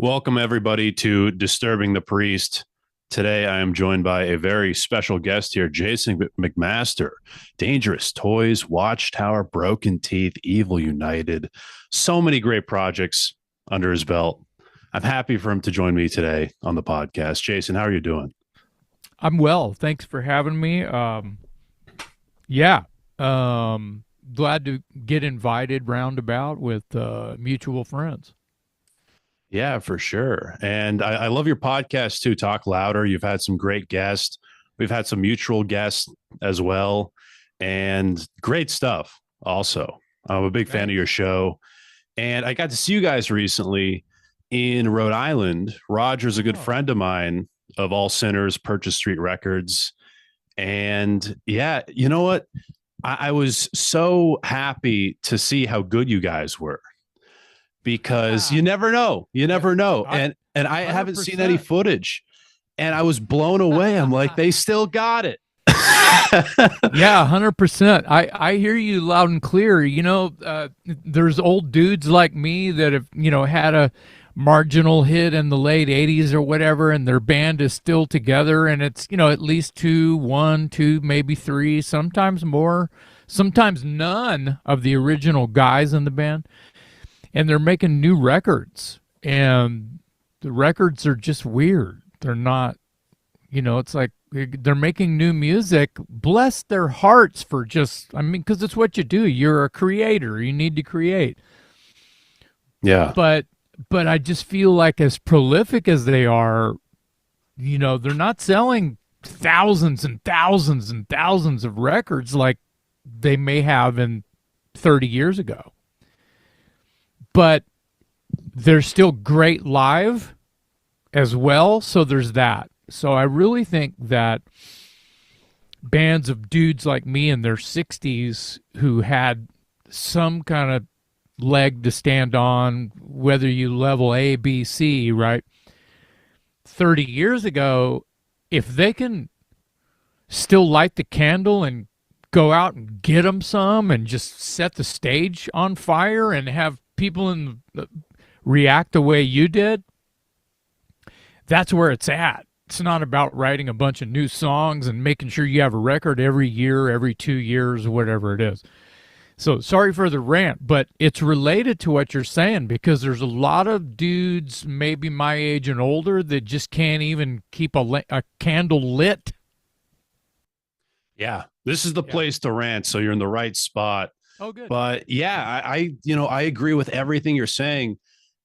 Welcome, everybody, to Disturbing the Priest. Today, I am joined by a very special guest here, Jason McMaster. Dangerous Toys, Watchtower, Broken Teeth, Evil United. So many great projects under his belt. I'm happy for him to join me today on the podcast. Jason, how are you doing? I'm well. Thanks for having me. Yeah. Glad to get invited roundabout with mutual friends. Yeah, for sure. And I love your podcast too, Talk Louder. You've had some great guests. We've had some mutual guests as well, and great stuff also. I'm a big fan of your Thanks. show. And I got to see you guys recently in Rhode Island. Roger's a good Oh, friend of mine of All Sinners, Purchase Street Records. And yeah, you know what? I was so happy to see how good you guys were because you never know. You yeah. never know. I And I haven't seen any 100%. footage. And I was blown away. I'm like, they still got it. Yeah, 100%. I hear you loud and clear. There's old dudes like me that have, had a marginal hit in the late 80s or whatever, and their band is still together, and it's, at least one, two, maybe three, sometimes more, sometimes none of the original guys in the band. And they're making new records, and the records are just weird. They're not, it's like they're making new music. Bless their hearts for just, I mean, because it's what you do. You're a creator. You need to create. Yeah. But I just feel like as prolific as they are, they're not selling thousands and thousands and thousands of records like they may have in 30 years ago. But they're still great live as well. So there's that. So I really think that bands of dudes like me in their 60s who had some kind of leg to stand on, whether you level A, B, C, right? 30 years ago, if they can still light the candle and go out and get them some and just set the stage on fire and have people react the way you did, that's where it's at. It's not about writing a bunch of new songs and making sure you have a record every year, every 2 years, whatever it is. So sorry for the rant, but it's related to what you're saying because there's a lot of dudes, maybe my age and older, that just can't even keep a candle lit. Yeah. This is the Yeah. place to rant. So you're in the right spot. Oh, good. But yeah, I agree with everything you're saying.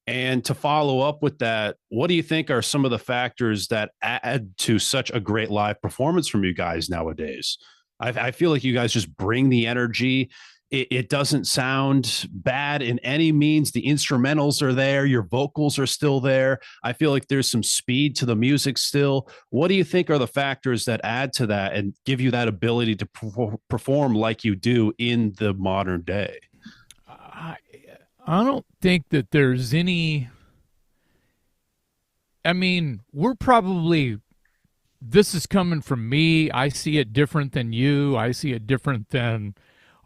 And to follow up with that, what do you think are some of the factors that add to such a great live performance from you guys nowadays? I feel like you guys just bring the energy. It doesn't sound bad in any means. The instrumentals are there. Your vocals are still there. I feel like there's some speed to the music still. What do you think are the factors that add to that and give you that ability to perform like you do in the modern day? I, I don't think that there's any. I mean, this is coming from me. I see it different than you. I see it different than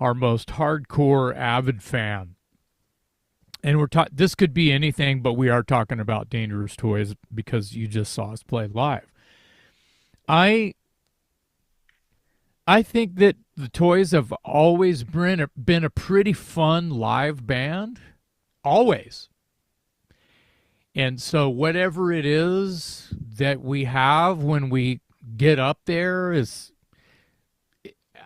our most hardcore avid fan. And this could be anything, but we are talking about Dangerous Toys because you just saw us play live. I I think that the Toys have always been a pretty fun live band, always. And so whatever it is that we have when we get up there is,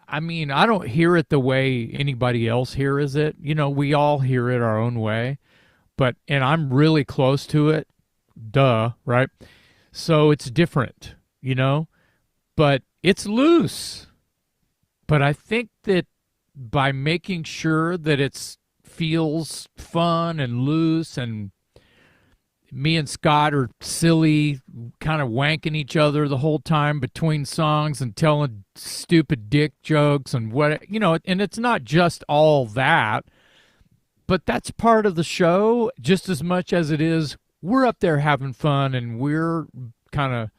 I mean, I don't hear it the way anybody else hears it. You know, we all hear it our own way, and I'm really close to it. Duh, right? So it's different, you know, but it's loose. But I think that by making sure that it feels fun and loose, and me and Scott are silly, kind of wanking each other the whole time between songs and telling stupid dick jokes and what, you know, and it's not just all that, but that's part of the show just as much as it is we're up there having fun, and we're kind of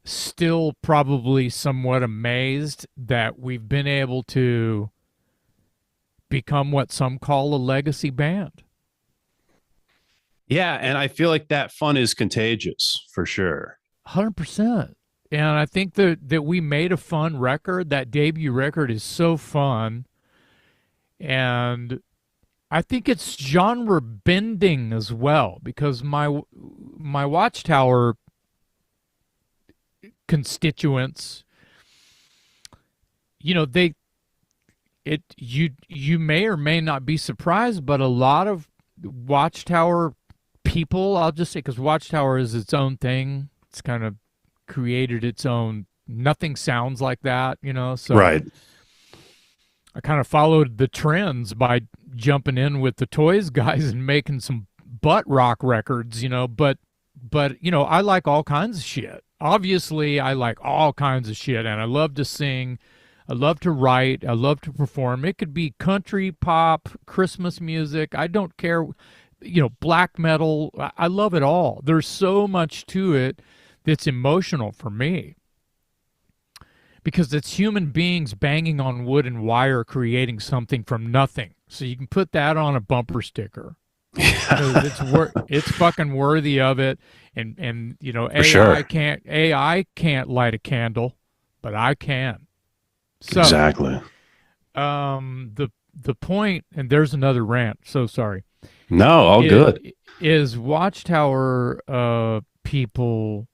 still probably somewhat amazed that we've been able to become what some call a legacy band. Yeah, and I feel like that fun is contagious for sure. 100%. And I think that we made a fun record. That debut record is so fun. And I think it's genre bending as well, because my Watchtower constituents, you know, you may or may not be surprised, but a lot of Watchtower people, I'll just say, because Watchtower is its own thing. It's kind of created its own. Nothing sounds like that, you know. So Right. I kind of followed the trends by jumping in with the Toys guys and making some butt rock records, you know. But you know, I like all kinds of shit. Obviously, I like all kinds of shit, and I love to sing. I love to write. I love to perform. It could be country, pop, Christmas music. I don't care. You know, black metal. I love it all. There's so much to it that's emotional for me, because it's human beings banging on wood and wire creating something from nothing. So you can put that on a bumper sticker. It's fucking worthy of it. And you know, For sure. AI can't light a candle, but I can. So Exactly. the point, and there's another rant, so sorry. No, all good. Is Watchtower people,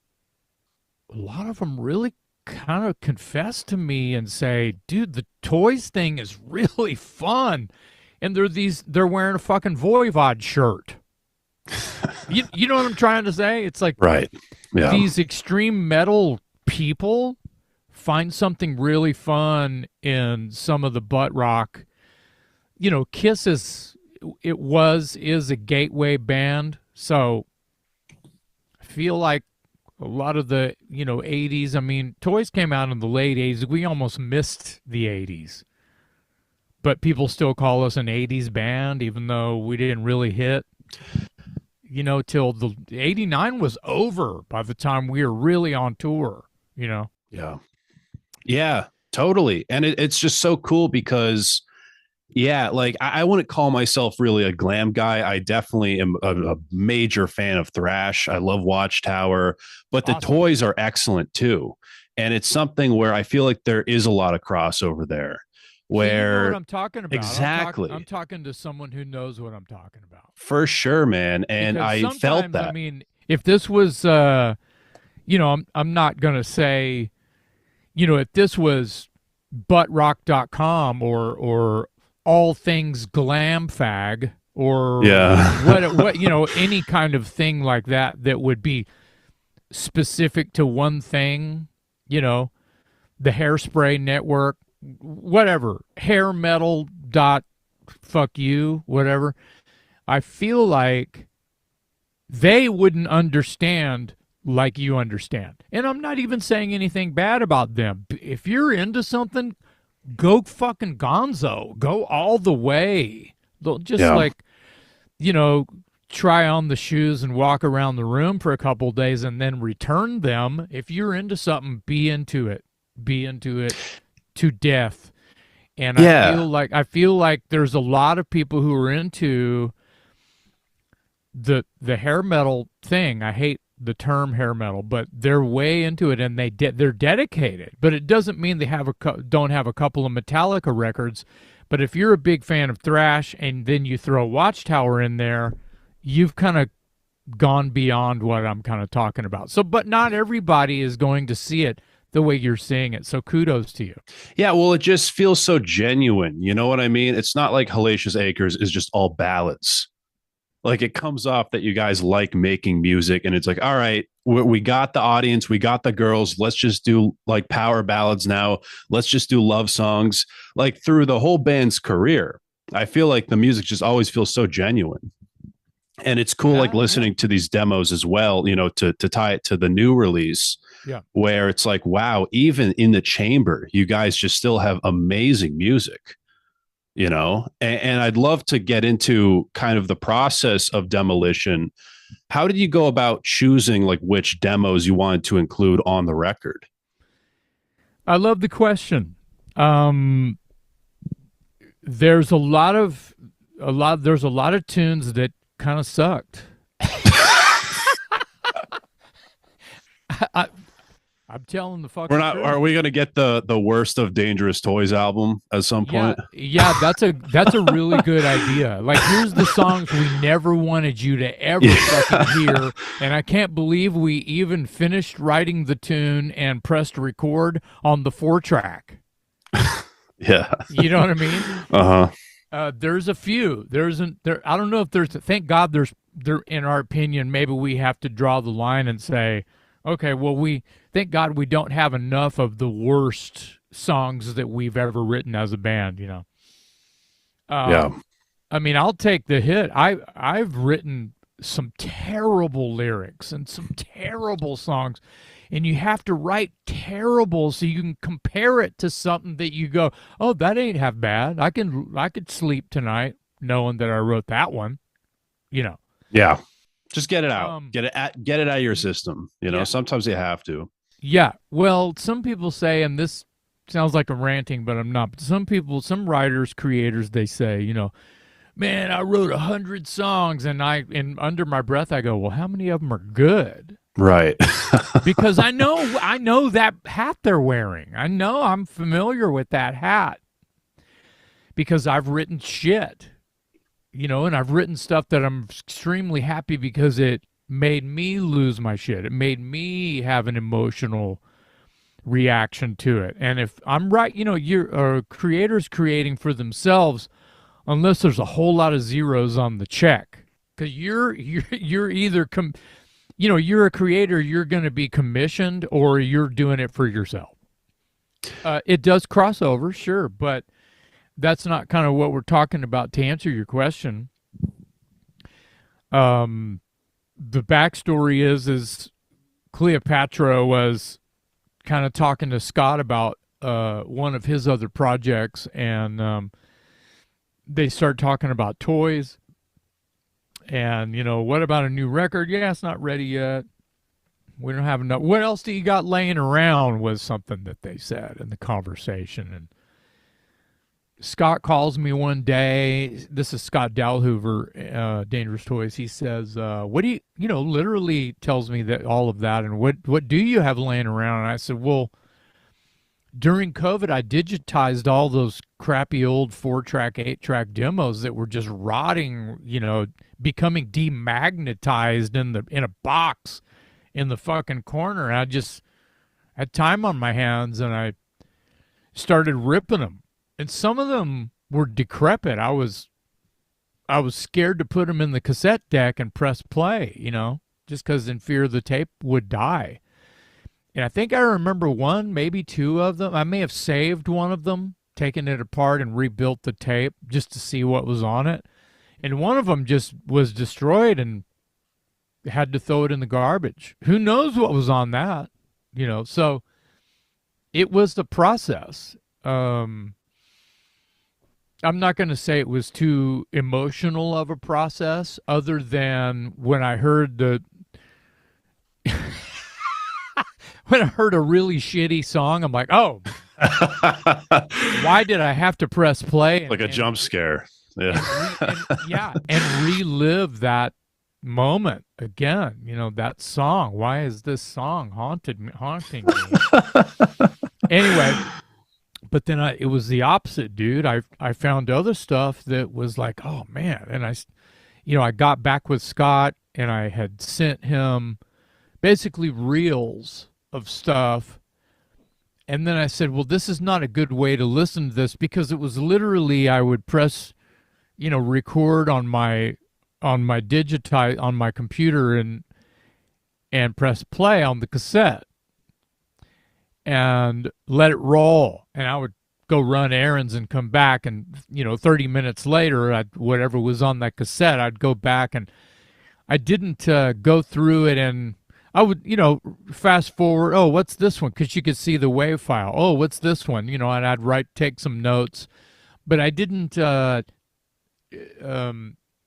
a lot of them really kind of confess to me and say, dude, the Toys thing is really fun. And they're wearing a fucking Voivod shirt. You know what I'm trying to say? It's like, Right. Yeah. these extreme metal people find something really fun in some of the butt rock. You know, Kiss is a gateway band. So I feel like a lot of the, you know, 80s, I mean, Toys came out in the late 80s. We almost missed the 80s. But people still call us an 80s band, even though we didn't really hit, you know, till the 89 was over by the time we were really on tour, you know? Yeah. Yeah, totally. And it's just so cool because, yeah, like I wouldn't call myself really a glam guy. I definitely am a major fan of thrash. I love Watchtower, but the Awesome. Toys are excellent too. And it's something where I feel like there is a lot of crossover there. So you know what Where I'm talking about. exactly, I'm talking to someone who knows what I'm talking about. for sure, man. And Because I felt sometimes, I that. mean, if this was, you know, I'm not going to say, you know, if this was buttrock.com or all things glam fag or Yeah. what, you know, any kind of thing like that would be specific to one thing, you know, the Hairspray Network, whatever, hair metal dot fuck you, whatever. I feel like they wouldn't understand like you understand. And I'm not even saying anything bad about them. If you're into something, go fucking gonzo. Go all the way. Just Yeah. like, you know, try on the shoes and walk around the room for a couple days and then return them. If you're into something, be into it. Be into it to death. And Yeah. I feel like there's a lot of people who are into the hair metal thing. I hate the term hair metal, but they're way into it, and they're dedicated. But it doesn't mean they don't have a couple of Metallica records. But if you're a big fan of thrash and then you throw Watchtower in there, you've kind of gone beyond what I'm kind of talking about. So, but not everybody is going to see it the way you're seeing it. So kudos to you. Yeah, well, it just feels so genuine. You know what I mean? It's not like Hellacious Acres is just all ballads. Like it comes off that you guys like making music, and it's like, all right, we got the audience, we got the girls. Let's just do like power ballads now. Let's just do love songs. Like through the whole band's career, I feel like the music just always feels so genuine. And it's cool, like listening to these demos as well, you know, to tie it to the new release. Yeah. Where it's like, wow, even in the chamber, you guys just still have amazing music, you know? And I'd love to get into kind of the process of Demolition. How did you go about choosing like which demos you wanted to include on the record? I love the question. There's a lot of tunes that kind of sucked. I, I'm telling the We're fucking not. truth. Are we going to get the worst of Dangerous Toys album at some Yeah, point? yeah, that's a really good idea. Like, here's the songs we never wanted you to ever fucking Yeah. hear, and I can't believe we even finished writing the tune and pressed record on the 4-track. Yeah. You know what I mean? Uh huh. There's a few. There. I don't know if there's. Thank God there's. There, in our opinion, maybe we have to draw the line and say, okay, well, we thank God we don't have enough of the worst songs that we've ever written as a band. You know. Yeah. I mean, I'll take the hit. I've written some terrible lyrics and some terrible songs, and you have to write terrible so you can compare it to something that you go, oh, that ain't half bad. I could sleep tonight knowing that I wrote that one. You know. Yeah. Just get it out. Um. Get it out of your system. You know, Yeah. sometimes you have to. Yeah. Well, some people say, and this sounds like I'm ranting, but I'm not. But some writers, creators, they say, you know, man, I wrote 100 songs, and under my breath I go, well, how many of them are good? Right. Because I know that hat they're wearing. I know I'm familiar with that hat because I've written shit, you know, and I've written stuff that I'm extremely happy because it made me lose my shit. It made me have an emotional reaction to it. And if I'm right, you know, you're creators creating for themselves, unless there's a whole lot of zeros on the check, because you're either you know, you're a creator, you're going to be commissioned, or you're doing it for yourself. It does cross over, sure, but that's not kind of what we're talking about. To answer your question, the backstory is Cleopatra was kind of talking to Scott about one of his other projects, and they start talking about toys. And, you know, what about a new record? Yeah, it's not ready yet. We don't have enough. What else do you got laying around was something that they said in the conversation. And Scott calls me one day. This is Scott Dalhoover, Dangerous Toys. He says, what do you know, literally tells me that all of that. And what do you have laying around? And I said, well, during COVID, I digitized all those crappy old 4-track, 8-track demos that were just rotting, you know, becoming demagnetized in a box in the fucking corner. And I just had time on my hands, and I started ripping them. And some of them were decrepit. I was scared to put them in the cassette deck and press play, you know, just because in fear the tape would die. And I think I remember one, maybe two of them. I may have saved one of them, taken it apart and rebuilt the tape just to see what was on it. And one of them just was destroyed and had to throw it in the garbage. Who knows what was on that, you know? So it was the process. I'm not going to say it was too emotional of a process, other than when I heard when I heard a really shitty song, I'm like, oh, why did I have to press play? Like a jump scare. Yeah. And relive that moment again. You know, that song. Why is this song haunting me? Anyway, but then it was the opposite, dude. I found other stuff that was like, oh man. And I got back with Scott, and I had sent him basically reels of stuff. And then I said, well, this is not a good way to listen to this, because it was literally, I would press, you know, record on my digitize on my computer and press play on the cassette and let it roll. And I would go run errands and come back, and, you know, 30 minutes later, whatever was on that cassette, I'd go back, and I didn't go through it, and I would, you know, fast forward. Oh, what's this one? Because you could see the WAV file. Oh, what's this one? You know, and I'd take some notes, but I didn't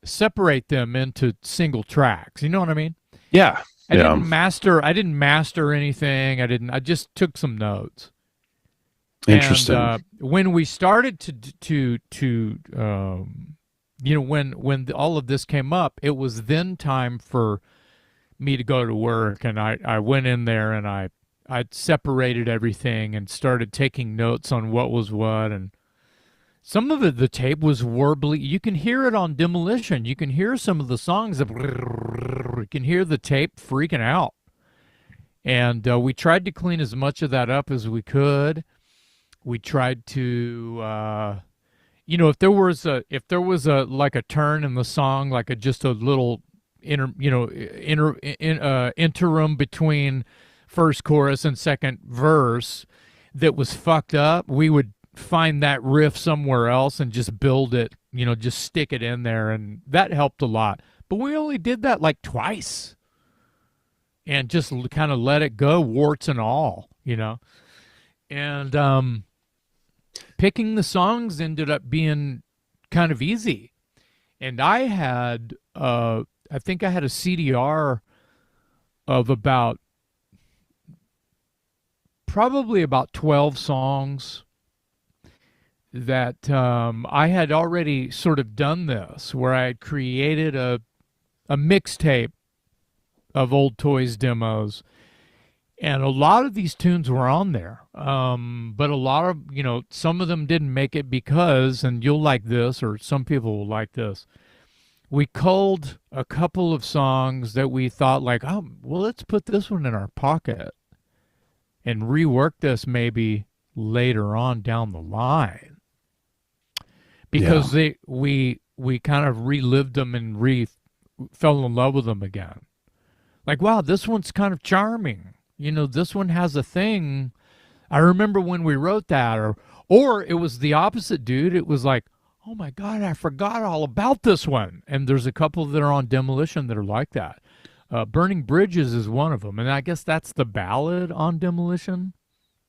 separate them into single tracks. You know what I mean? Yeah. I didn't master anything. I just took some notes. Interesting. And when we started to you know, when all of this came up, it was then time for me to go to work, and I went in there and I separated everything and started taking notes on what was what, and some of it, the tape was warbly. You can hear it on Demolition. You can hear some of the songs. You can hear the tape freaking out. And we tried to clean as much of that up as we could. We tried to, if there was a like a turn in the song, like just a little interim between first chorus and second verse that was fucked up, we would find that riff somewhere else and just build it, just stick it in there, and that helped a lot. But we only did that like twice and just kind of let it go, warts and all. And picking the songs ended up being kind of easy. And I think I had a CDR of probably about 12 songs that I had already sort of done this, where I had created a mixtape of old Toys demos, and a lot of these tunes were on there. But a lot of, some of them didn't make it because, and you'll like this, or some people will like this, we culled a couple of songs that we thought like, oh, well, let's put this one in our pocket and rework this maybe later on down the line. Because we kind of relived them and fell in love with them again. Like, wow, this one's kind of charming. This one has a thing. I remember when we wrote that, or it was the opposite, dude. It was like, oh my God, I forgot all about this one. And there's a couple that are on Demolition that are like that. Burning Bridges is one of them. And I guess that's the ballad on Demolition,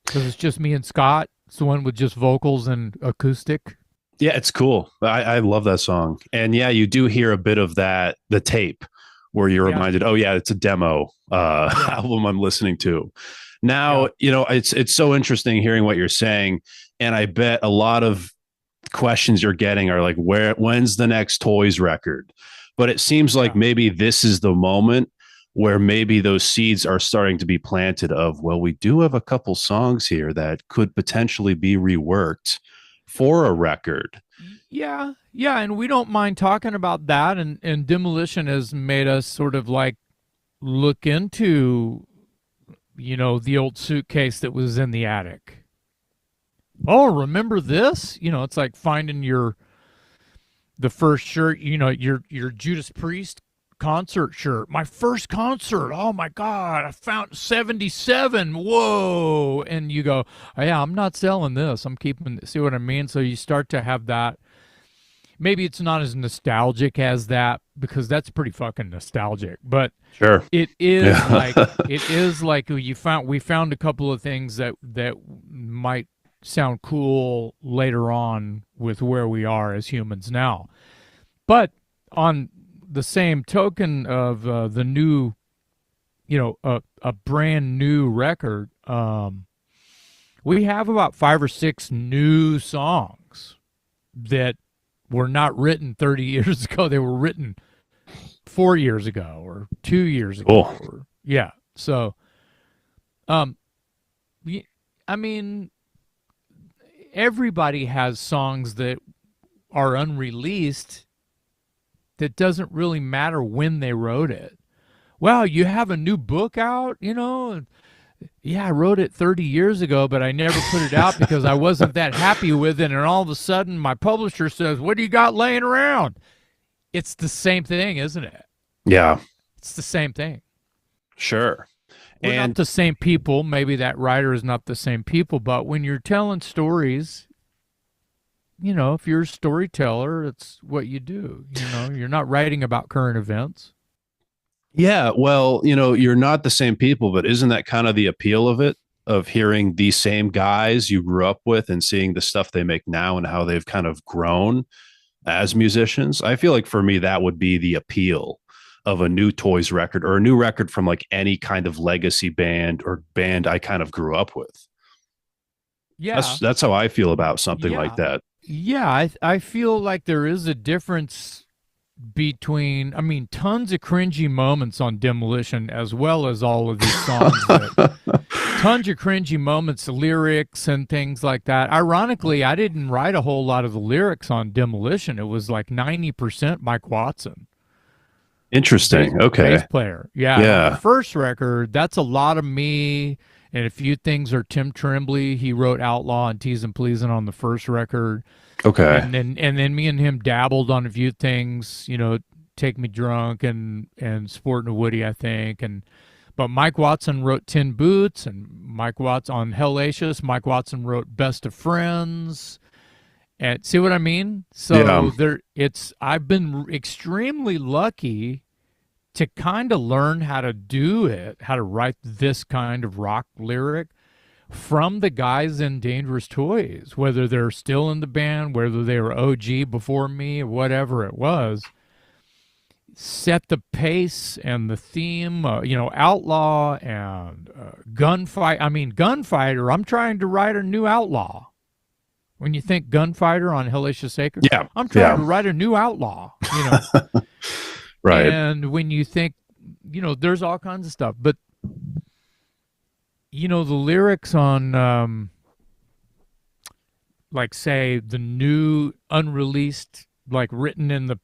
because it's just me and Scott. It's the one with just vocals and acoustic. Yeah, it's cool. I love that song. And yeah, you do hear a bit of that, the tape, where you're reminded, oh yeah, it's a demo album I'm listening to. Now, it's so interesting hearing what you're saying. And I bet a lot of questions you're getting are like, when's the next Toys record? But it seems like maybe this is the moment where maybe those seeds are starting to be planted of, well, we do have a couple songs here that could potentially be reworked for a record. Yeah, and we don't mind talking about that. And Demolition has made us sort of like look into, the old suitcase that was in the attic. Oh, remember this? It's like finding the first shirt, your Judas Priest concert shirt. My first concert. Oh my God, I found 77. Whoa. And you go, oh, yeah, I'm not selling this. I'm keeping, see what I mean? So you start to have that. Maybe it's not as nostalgic as that, because that's pretty fucking nostalgic, but sure, it is like we found a couple of things that might sound cool later on with where we are as humans now. But on the same token of the new, a brand new record, we have about 5 or 6 new songs that were not written 30 years ago. They were written 4 years ago or 2 years ago. Cool. Yeah. So, I mean, everybody has songs that are unreleased that doesn't really matter when they wrote it. Well, you have a new book out, yeah, I wrote it 30 years ago, but I never put it out because I wasn't that happy with it. And all of a sudden my publisher says, what do you got laying around? It's the same thing, isn't it? Yeah. It's the same thing. Sure. We're not the same people. Maybe that writer is not the same people, but when you're telling stories, if you're a storyteller, it's what you do. You're not writing about current events. Yeah, well, you're not the same people, but isn't that kind of the appeal of it, of hearing these same guys you grew up with and seeing the stuff they make now and how they've kind of grown as musicians? I feel like for me, that would be the appeal of a new Toys record, or a new record from like any kind of legacy band or band I kind of grew up with. Yeah. That's how I feel about something like that. Yeah, I feel like there is a difference between, I mean, tons of cringy moments on Demolition, as well as all of these songs that tons of cringy moments, lyrics and things like that. Ironically, I didn't write a whole lot of the lyrics on Demolition. It was like 90% Mike Watson, Interesting. Okay. bass player. Yeah, and on the Yeah. first record, that's a lot of me, and a few things are Tim Tremblay. He wrote Outlaw and Teasin' Pleasin' on the first record. Okay. And then me and him dabbled on a few things, Take Me Drunk and Sportin' a Woody, I think. But Mike Watson wrote Tin Boots, and Mike Watson on Hellacious. Mike Watson wrote Best of Friends. And see what I mean? So Yeah. I've been extremely lucky to kind of learn how to do it, how to write this kind of rock lyric from the guys in Dangerous Toys, whether they're still in the band, whether they were OG before me, or whatever it was. Set the pace and the theme, Outlaw and Gunfight. I mean, Gunfighter, I'm trying to write a new Outlaw. When you think Gunfighter on Hellacious Acres, Yeah. I'm trying to Yeah. write a new Outlaw. Right. And when you think, there's all kinds of stuff. But, the lyrics on, like, say, the new unreleased, like, written in the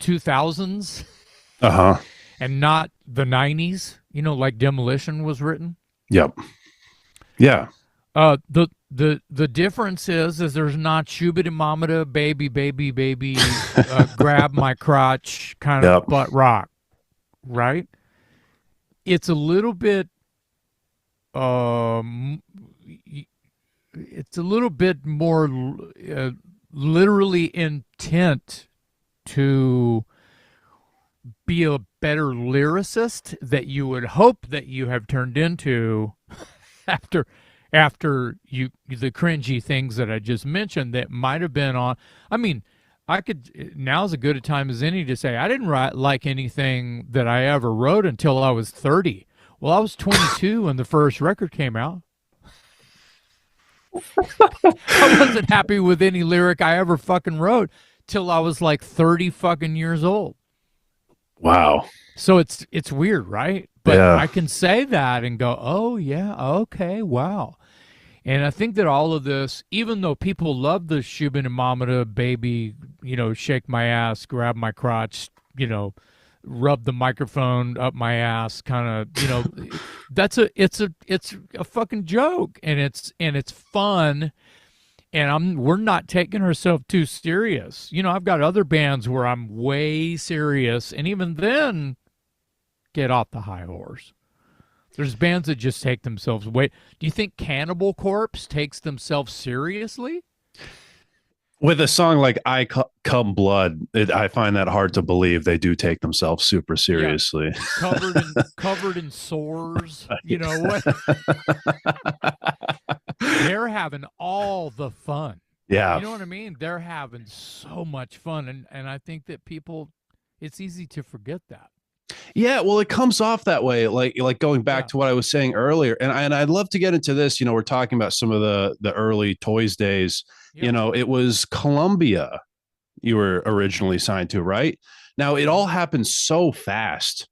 2000s Uh-huh. and not the 90s, like Demolition was written. Yep. Yeah. The difference is there's not shubida mamada, baby, baby, baby, grab my crotch kind of Yep. butt rock, right? It's a little bit, it's a little bit more literally intent to be a better lyricist that you would hope that you have turned into after you the cringy things that I just mentioned that might have been on. I mean, now's as good a time as any to say I didn't write like anything that I ever wrote until I was 30. Well, I was 22 when the first record came out. I wasn't happy with any lyric I ever fucking wrote till I was like 30 fucking years old. Wow. So it's weird, right? But Yeah. I can say that and go, oh yeah, okay, wow. And I think that all of this, even though people love the Shubin and Mamada baby, shake my ass, grab my crotch, rub the microphone up my ass, kind of, it's a fucking joke, and it's fun, and we're not taking ourselves too serious. I've got other bands where I'm way serious, and even then, get off the high horse. There's bands that just take themselves way. Do you think Cannibal Corpse takes themselves seriously? With a song like Come Blood, I find that hard to believe they do take themselves super seriously. Yeah. Covered in sores. You know what? They're having all the fun. Yeah. You know what I mean? They're having so much fun. And I think that it's easy to forget that. Yeah, well, it comes off that way, like going back to what I was saying earlier, and I'd love to get into this. We're talking about some of the early Toys days. Yeah. It was Columbia you were originally signed to, right? Now it all happened so fast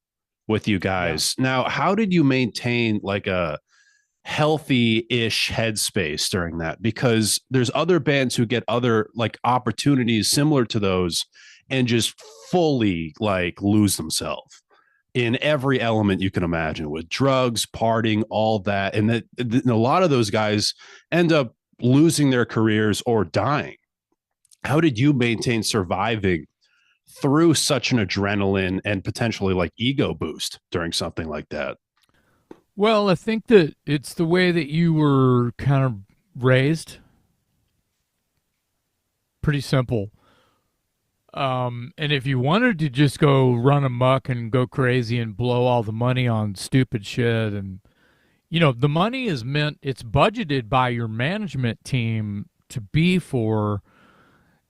with you guys. Yeah. Now, how did you maintain like a healthy-ish headspace during that? Because there's other bands who get other like opportunities similar to those and just fully like lose themselves in every element you can imagine, with drugs, partying, all that. And that a lot of those guys end up losing their careers or dying. How did you maintain surviving through such an adrenaline and potentially like ego boost during something like that? Well, I think that it's the way that you were kind of raised. Pretty simple. And if you wanted to just go run amok and go crazy and blow all the money on stupid shit, and the money it's budgeted by your management team to be for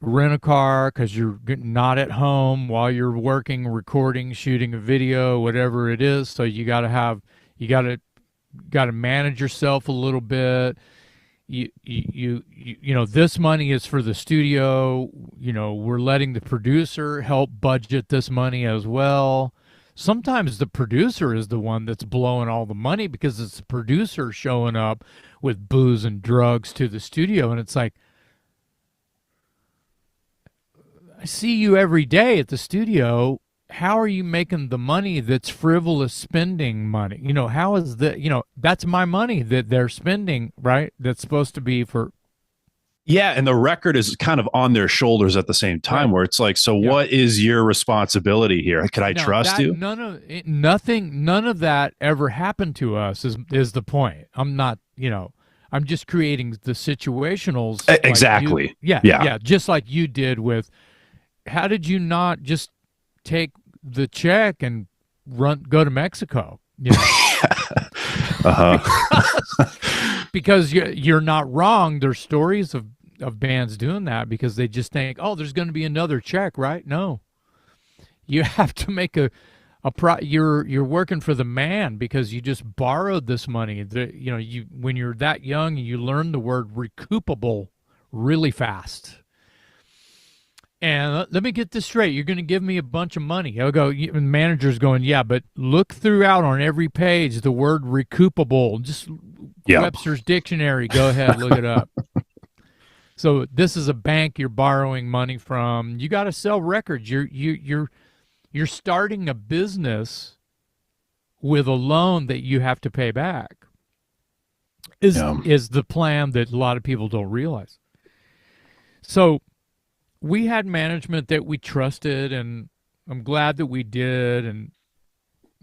rent a car because you're not at home while you're working, recording, shooting a video, whatever it is. So you got to manage yourself a little bit. this money is for the studio. We're letting the producer help budget this money as well. Sometimes the producer is the one that's blowing all the money because it's the producer showing up with booze and drugs to the studio. And it's like, I see you every day at the studio. How are you making the money that's frivolous spending money? How is that? That's my money that they're spending, right? That's supposed to be for. Yeah, and the record is kind of on their shoulders at the same time, Right. where it's like, so Yeah. what is your responsibility here? Could I Now, trust you? none of that ever happened to us is the point. I'm not, I'm just creating the situationals. Exactly. Yeah. Just like you did with, how did you not just take the check and go to Mexico? Because you're not wrong. There's stories of bands doing that because they just think, oh, there's going to be another check, right? No, you have to make you're working for the man because you just borrowed this money. When you're that young, you learn the word recoupable really fast. And let me get this straight. You're going to give me a bunch of money. I'll go, and the manager's going, yeah, but look throughout on every page the word recoupable. Just Webster's dictionary. Go ahead, look it up. So this is a bank you're borrowing money from. You got to sell records. You're starting a business with a loan that you have to pay back. Is the plan that a lot of people don't realize. So we had management that we trusted, and I'm glad that we did. And,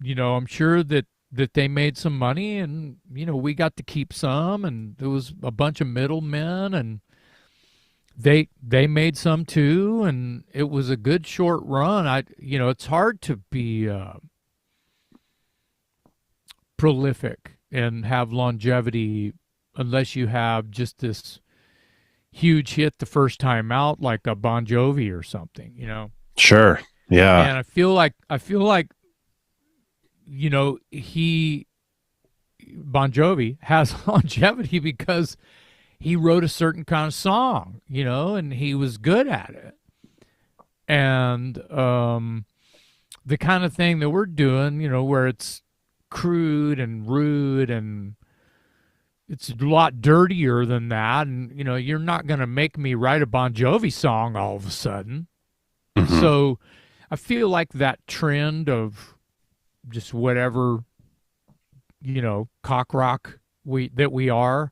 I'm sure that they made some money, and, we got to keep some, and there was a bunch of middlemen, and they made some too, and it was a good short run. It's hard to be prolific and have longevity unless you have just this huge hit the first time out, like a Bon Jovi or something, Sure. Yeah. And I feel like Bon Jovi has longevity because he wrote a certain kind of song, and he was good at it. And the kind of thing that we're doing, where it's crude and rude and it's a lot dirtier than that. And, you're not going to make me write a Bon Jovi song all of a sudden. Mm-hmm. So I feel like that trend of just whatever, cock rock that we are,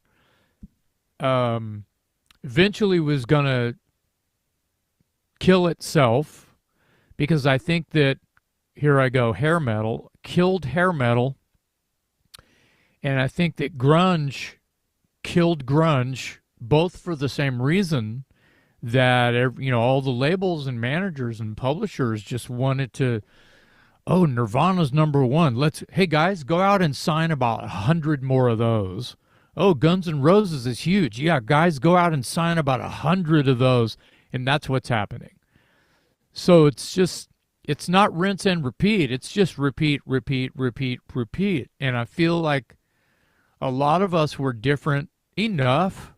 eventually was going to kill itself, because I think that, here I go, hair metal killed hair metal. And I think that grunge killed grunge, both for the same reason that, all the labels and managers and publishers just wanted to, oh, Nirvana's number one. Hey guys, go out and sign about 100 more of those. Oh, Guns N' Roses is huge. Yeah, guys, go out and sign about 100 of those. And that's what's happening. So it's not rinse and repeat. It's just repeat, repeat, repeat, repeat. And I feel like a lot of us were different enough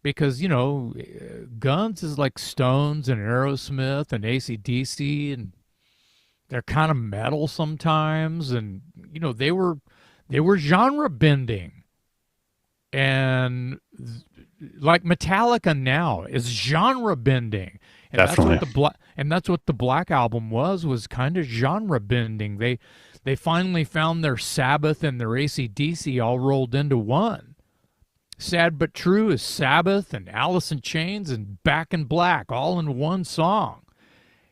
because, Guns is like Stones and Aerosmith and AC/DC, and they're kind of metal sometimes. And, they were genre bending. And like Metallica now is genre bending. And Definitely. That's what the Black Album was kind of genre bending. They finally found their Sabbath and their AC/DC all rolled into one. Sad But True is Sabbath and Alice in Chains and Back in Black all in one song.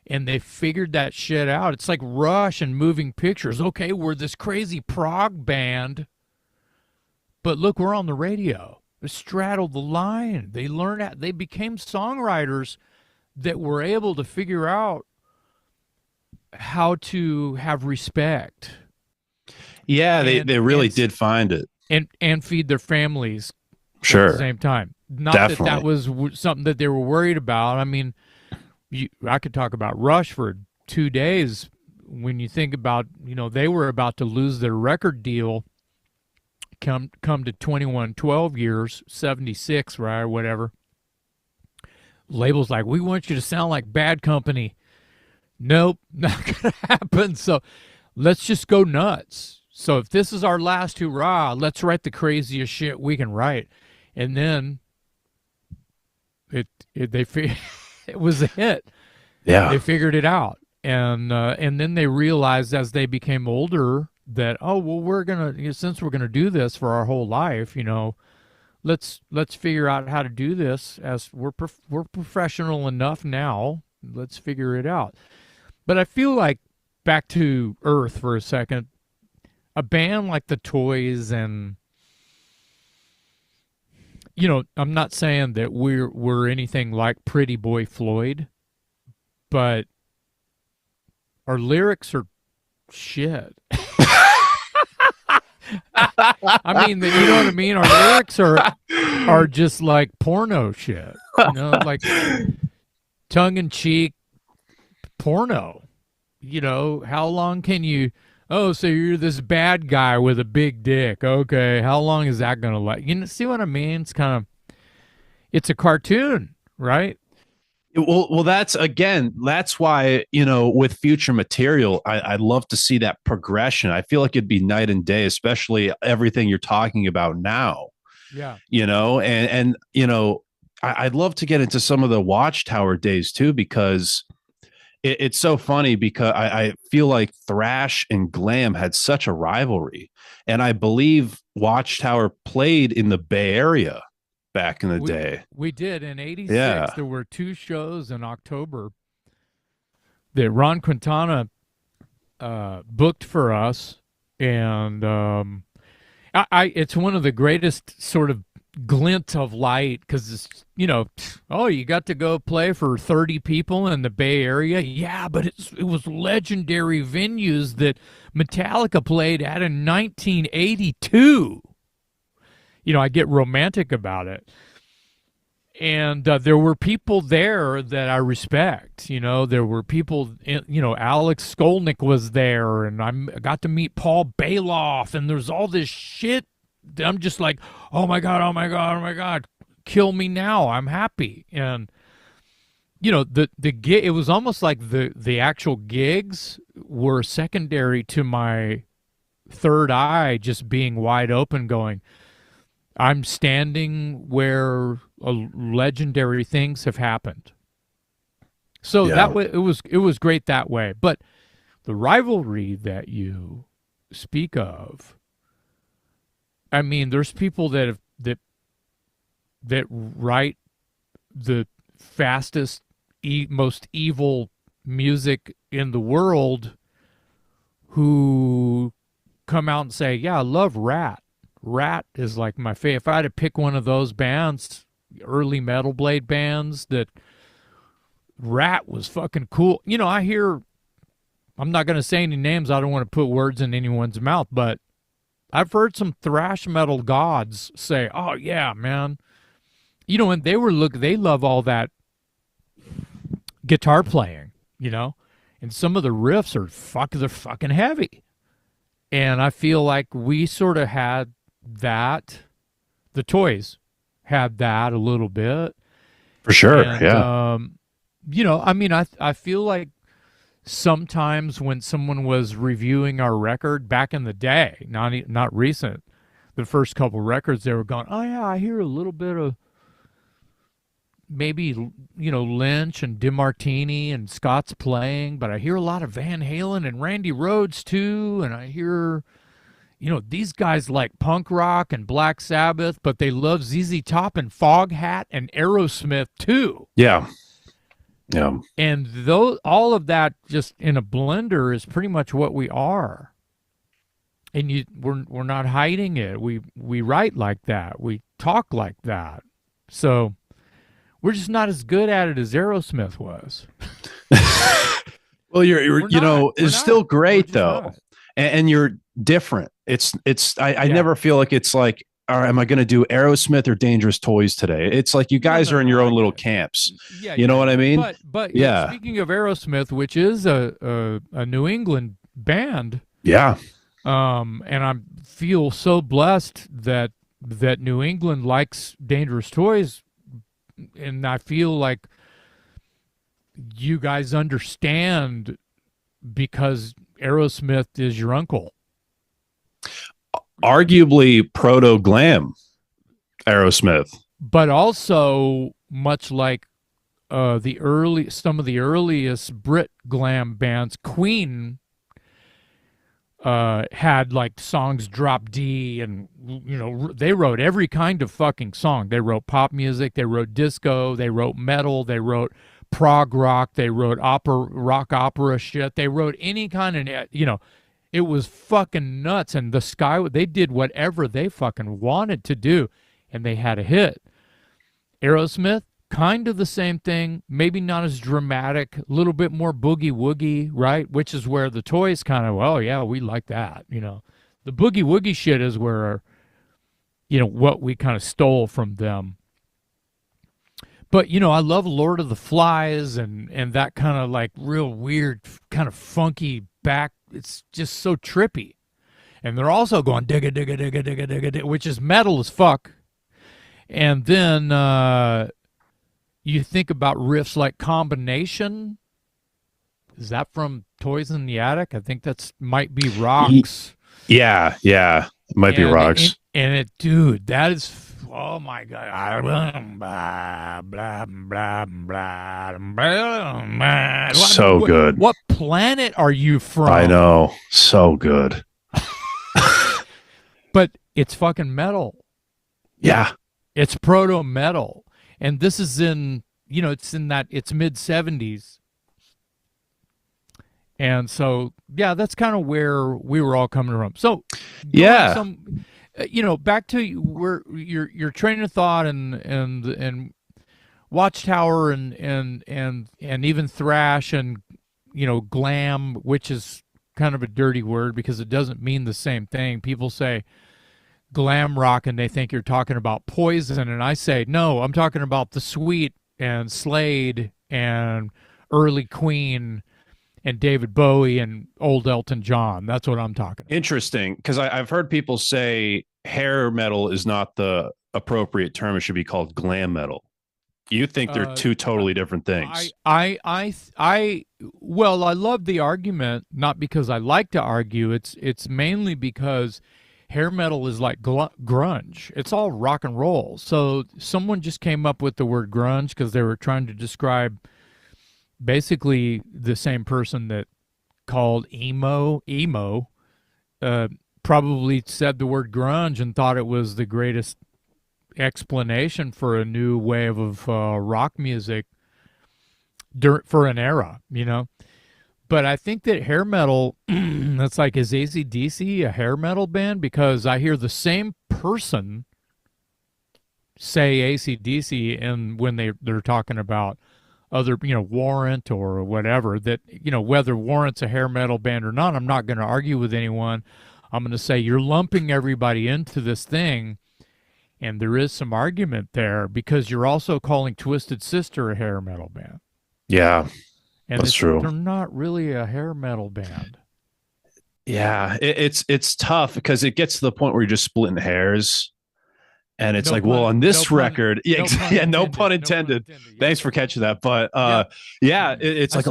And they figured that shit out. It's like Rush and Moving Pictures. Okay, we're this crazy prog band, but look, we're on the radio. They straddled the line. They became songwriters that were able to figure out how to have respect. Yeah, they really did find it. And feed their families sure. At the same time. Not Definitely. that was something that they were worried about. I mean, I could talk about Rush for 2 days when you think about, they were about to lose their record deal come to 21 12 years, 76, right, or whatever. Label's like, we want you to sound like Bad Company. Nope, not gonna happen. So let's just go nuts. So if this is our last hurrah, let's write the craziest shit we can write. And then it was a hit. Yeah. They figured it out. And then they realized as they became older that, oh, well, we're gonna, since we're gonna do this for our whole life, let's figure out how to do this. As we're professional enough now, let's figure it out. But I feel like, back to Earth for a second, a band like the Toys, and I'm not saying that we're anything like Pretty Boy Floyd, but our lyrics are shit. I mean, you know what I mean? Our lyrics are just like porno shit, like tongue-in-cheek porno. How long can you? Oh, so you're this bad guy with a big dick. Okay, how long is that gonna last? See what I mean? It's a cartoon, right? Well, that's why, with future material, I'd love to see that progression. I feel like it'd be night and day, especially everything you're talking about now. Yeah. I'd love to get into some of the Watchtower days too, because it's so funny, because I feel like thrash and glam had such a rivalry. And I believe Watchtower played in the Bay Area back in the day. We did. In 86, yeah. There were 2 shows in October that Ron Quintana booked for us. And it's one of the greatest sort of glint of light, because it's, you got to go play for 30 people in the Bay Area. Yeah, but it was legendary venues that Metallica played at in 1982. I get romantic about it. And there were people there that I respect. There were people, Alex Skolnick was there, and I got to meet Paul Bailoff, and there's all this shit. I'm just like, oh my God, oh my God, oh my God, kill me now. I'm happy. And, the gig, it was almost like the actual gigs were secondary to my third eye just being wide open, going, I'm standing where legendary things have happened. So that way, it was great that way. But the rivalry that you speak of, I mean, there's people that write the fastest, most evil music in the world, who come out and say, "Yeah, I love Rat. Rat is like my favorite. If I had to pick one of those bands, early Metal Blade bands, that Rat was fucking cool." I hear, I'm not going to say any names. I don't want to put words in anyone's mouth, but I've heard some thrash metal gods say, "Oh yeah, man," and they love all that guitar playing, and some of the riffs they're fucking heavy. And I feel like we sort of had that. The Toys had that a little bit. For sure, and, yeah. I mean, I feel like sometimes when someone was reviewing our record back in the day, not recent, the first couple records, they were going, "Oh yeah, I hear a little bit of maybe Lynch and DeMartini and Scott's playing, but I hear a lot of Van Halen and Randy Rhoads too, and I hear these guys like punk rock and Black Sabbath, but they love ZZ Top and Foghat and Aerosmith too." Yeah. Yeah. And all of that just in a blender is pretty much what we are. And we're not hiding it. We write like that. We talk like that. So we're just not as good at it as Aerosmith was. Well, it's still great though. And you're different. I never feel like it's like, or am I going to do Aerosmith or Dangerous Toys today? It's like you guys are in your own little camps. Yeah, you know what I mean? But yeah. Speaking of Aerosmith, which is a New England band. Yeah. And I feel so blessed that New England likes Dangerous Toys, and I feel like you guys understand because Aerosmith is your uncle. Arguably proto glam Aerosmith. But also much like some of the earliest Brit glam bands, Queen had like songs drop D, and they wrote every kind of fucking song. They wrote pop music, they wrote disco, they wrote metal, they wrote prog rock, they wrote rock opera shit. They wrote any kind of it was fucking nuts. And the Sky, they did whatever they fucking wanted to do, and they had a hit. Aerosmith, kind of the same thing, maybe not as dramatic, a little bit more boogie woogie, right? Which is where the Toys kind of, oh yeah, we like that. The boogie woogie shit is where, what we kind of stole from them. But I love Lord of the Flies and that kind of like real weird, kind of funky back. It's just so trippy, and they're also going digga digga digga digga digga, digga, which is metal as fuck. And then you think about riffs like Combination. Is that from Toys in the Attic? I think that's might be Rocks. Yeah, it might be Rocks. Dude, that is. Oh my God! So good. What planet are you from? I know, so good. But it's fucking metal. Yeah, it's proto metal, and this is in it's mid 70s, and so yeah, that's kind of where we were all coming from. So yeah. Back to where your train of thought and Watchtower and even thrash and glam, which is kind of a dirty word because it doesn't mean the same thing. People say glam rock and they think you're talking about Poison, and I say no, I'm talking about the Sweet and Slade and early Queen and David Bowie and old Elton John. That's what I'm talking about. Interesting, because I've heard people say hair metal is not the appropriate term. It should be called glam metal. You think they're two totally different things. Well, I love the argument, not because I like to argue. It's mainly because hair metal is like grunge. It's all rock and roll. So someone just came up with the word grunge because they were trying to describe basically the same person that called emo, probably said the word grunge and thought it was the greatest explanation for a new wave of rock music for an era, But I think that hair metal, that's like, is AC/DC a hair metal band? Because I hear the same person say AC/DC and when they're talking about other, Warrant or whatever, that, whether Warrant's a hair metal band or not, I'm not going to argue with anyone. I'm going to say you're lumping everybody into this thing, and there is some argument there because you're also calling Twisted Sister a hair metal band. Yeah, and that's true. They're not really a hair metal band. Yeah, it's tough because it gets to the point where you're just splitting hairs. And it's on this record, no pun intended. Thanks for catching that. But it's like,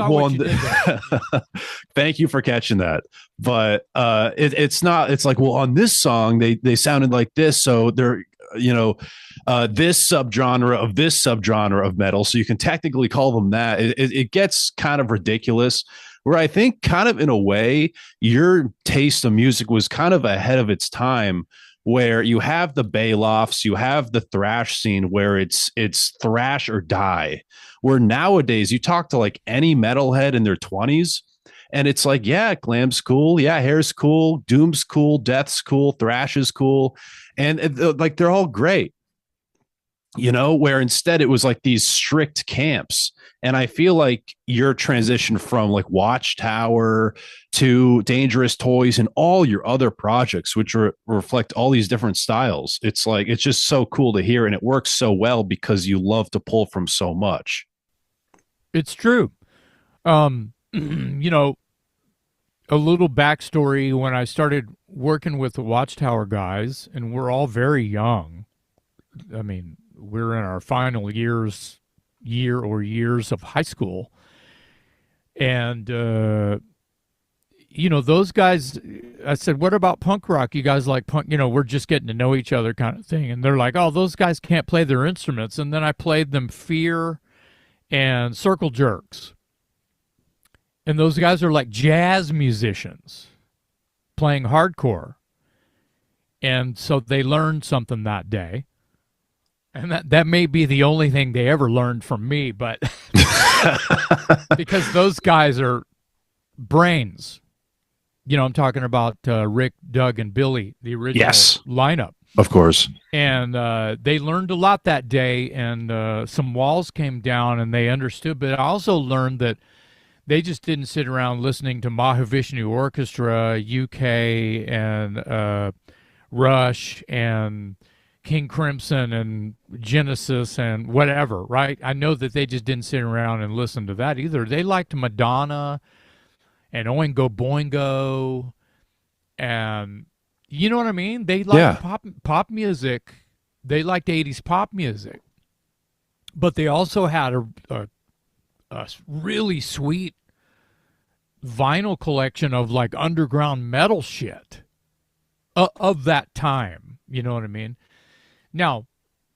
thank you for catching that. But it's not. It's like, on this song they sounded like this, so they're this subgenre of metal. So you can technically call them that. It gets kind of ridiculous. Where I think, kind of in a way, your taste of music was kind of ahead of its time. Where you have the Baylofts, you have the thrash scene where it's thrash or die. Where nowadays you talk to like any metalhead in their 20s, and it's like, yeah, glam's cool, yeah, hair's cool, doom's cool, death's cool, thrash is cool, and they're all great. Where instead it was like these strict camps. And I feel like your transition from like Watchtower to Dangerous Toys and all your other projects, which reflect all these different styles, it's like, it's just so cool to hear. And it works so well because you love to pull from so much. It's true. A little backstory: when I started working with the Watchtower guys, and we're all very young. I mean, we're in our final years of high school. And, those guys, I said, what about punk rock? You guys like punk? We're just getting to know each other kind of thing. And they're like, oh, those guys can't play their instruments. And then I played them Fear and Circle Jerks. And those guys are like jazz musicians playing hardcore. And so they learned something that day. And that may be the only thing they ever learned from me, but because those guys are brains. I'm talking about Rick, Doug, and Billy, the original lineup. Of course. And they learned a lot that day, and some walls came down, and they understood. But I also learned that they just didn't sit around listening to Mahavishnu Orchestra, UK, and Rush, and King Crimson and Genesis and whatever, right? I know that they just didn't sit around and listen to that either. They liked Madonna and Oingo Boingo, and you know what I mean? They liked pop music. They liked 80s pop music. But they also had a really sweet vinyl collection of like underground metal shit of that time. You know what I mean? Now,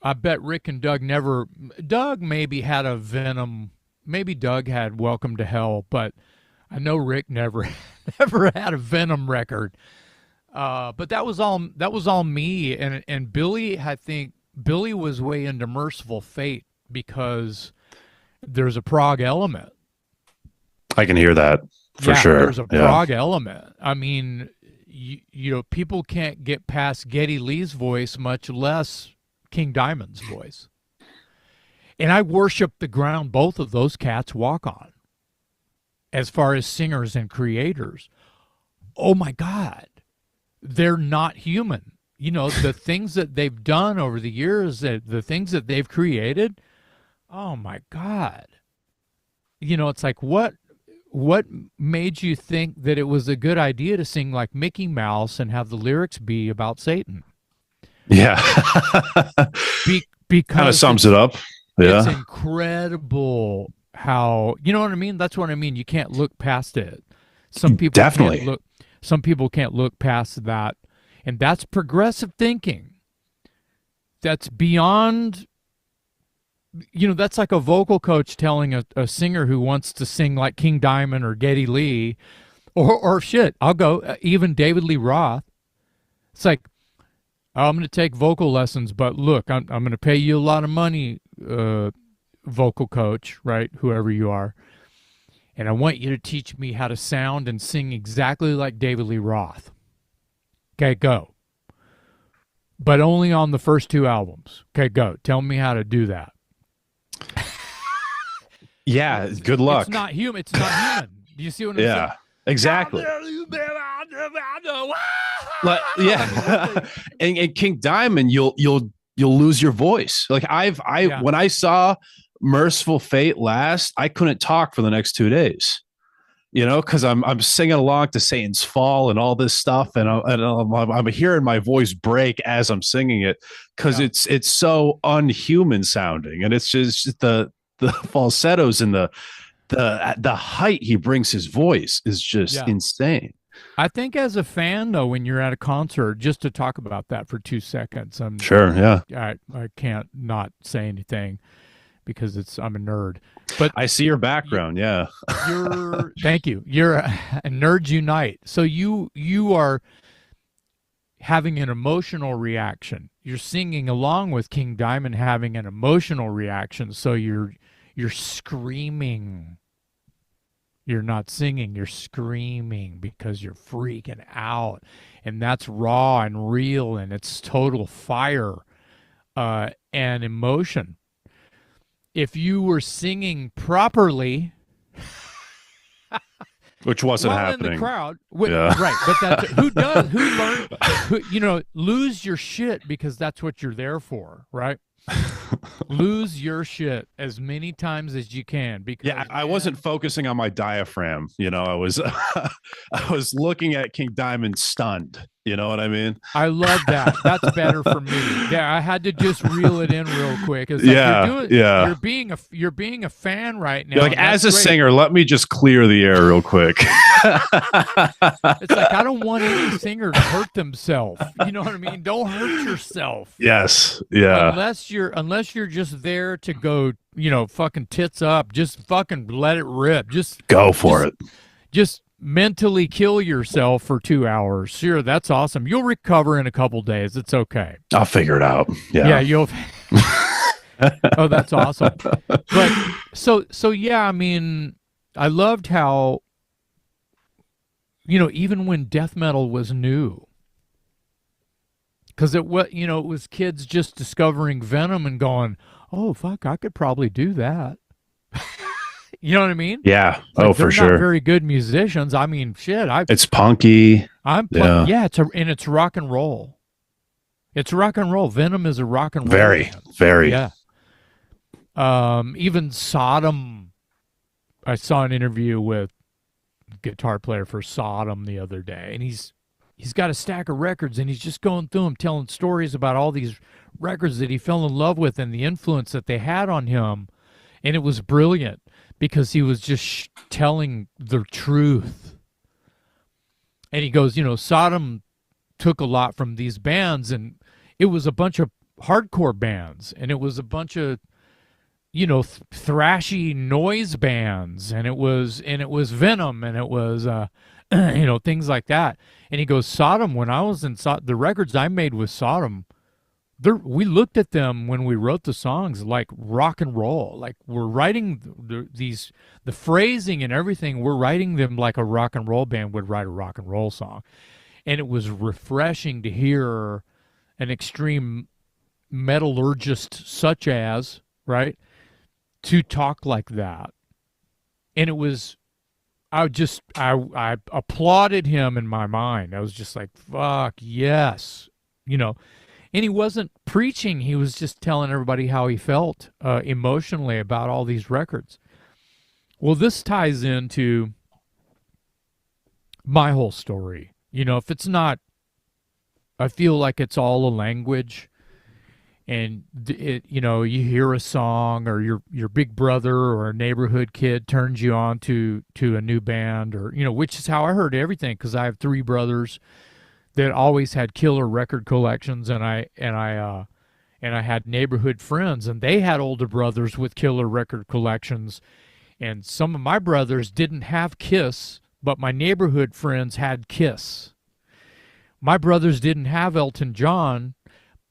I bet Rick and Doug never. Doug maybe had a Venom. Maybe Doug had Welcome to Hell, but I know Rick never had a Venom record. But that was all me. And Billy, I think Billy was way into Merciful Fate because there's a prog element. I can hear that for sure. There's a prog element. I mean, people can't get past Geddy Lee's voice, much less King Diamond's voice. And I worship the ground both of those cats walk on as far as singers and creators. Oh, my God. They're not human. The things that they've done over the years, the things that they've created, oh, my God. It's like, what made you think that it was a good idea to sing like Mickey Mouse and have the lyrics be about Satan? Yeah. Because kind of sums it up. Yeah. It's incredible how, you know what I mean? That's what I mean. You can't look past it. Some people definitely. Some people can't look past that. And that's progressive thinking. That's beyond, that's like a vocal coach telling a singer who wants to sing like King Diamond or Geddy Lee or shit, I'll go, even David Lee Roth. It's like, I'm going to take vocal lessons, but look, I'm going to pay you a lot of money, vocal coach, right, whoever you are, and I want you to teach me how to sound and sing exactly like David Lee Roth. Okay, go. But only on the first 2 albums. Okay, go. Tell me how to do that. Yeah, good luck. It's not human. It's not human. Do you see what I'm saying? Yeah, exactly. Yeah, and King Diamond, you'll lose your voice. Like when I saw Merciful Fate last, I couldn't talk for the next 2 days. Because I'm singing along to Satan's Fall and all this stuff, and I'm hearing my voice break as I'm singing it because it's so unhuman sounding, and it's just the falsettos and the height he brings his voice is just insane. I think as a fan, though, when you're at a concert, just to talk about that for 2 seconds, sure, yeah, I can't not say anything because I'm a nerd. But I see your background, yeah. Thank you. You're a Nerds Unite. So you are having an emotional reaction. You're singing along with King Diamond having an emotional reaction. So you're screaming. You're not singing, you're screaming because you're freaking out. And that's raw and real, and it's total fire and emotion. If you were singing properly, which wasn't happening in the crowd, right? But that's who learned, lose your shit because that's what you're there for, right? Lose your shit as many times as you can because I wasn't focusing on my diaphragm. I was I was looking at King Diamond stunned. You know what I mean? I love that. That's better for me. Yeah, I had to just reel it in real quick. It's like Yeah, yeah. you're being a fan right You're now, like, and that's as a great. singer, let me just clear the air real quick. It's like I don't want any singer to hurt themselves. You know what I mean? Don't hurt yourself Yes, yeah. unless you're just there to go, fucking tits up. Just fucking let it rip. Go for Just it. just mentally kill yourself for 2 hours. Sure, that's awesome. You'll recover in a couple days. It's okay. I'll figure it out. Yeah, Yeah. you'll. Oh, that's awesome. But so yeah, I mean, I loved how even when death metal was new, because it was kids just discovering Venom and going, oh fuck, I could probably do that. You know what I mean? Yeah. Like Oh, they're for not sure. very good musicians. I mean, shit. It's punky. Yeah. Yeah. It's rock and roll. It's rock and roll. Venom is a rock and roll Very, band. very. Yeah. Even Sodom. I saw an interview with guitar player for Sodom the other day, and he's got a stack of records, and he's just going through them, telling stories about all these records that he fell in love with and the influence that they had on him, and it was brilliant because he was just telling the truth. And he goes, Sodom took a lot from these bands, and it was a bunch of hardcore bands, and it was a bunch of thrashy noise bands, and it was Venom, and it was things like that. And he goes, Sodom, when I was in the records I made with Sodom, we looked at them when we wrote the songs like rock and roll. Like we're writing the phrasing and everything, we're writing them like a rock and roll band would write a rock and roll song. And it was refreshing to hear an extreme metallurgist such as, right, to talk like that. And it was, I applauded him in my mind. I was just like, fuck, yes. And he wasn't preaching. He was just telling everybody how he felt emotionally about all these records. Well, this ties into my whole story. If it's not, I feel like it's all a language, and you hear a song, or your big brother or a neighborhood kid turns you on to a new band, or which is how I heard everything, because I have three brothers that always had killer record collections, and I had neighborhood friends, and they had older brothers with killer record collections, and some of my brothers didn't have Kiss, but my neighborhood friends had Kiss. My brothers didn't have Elton John,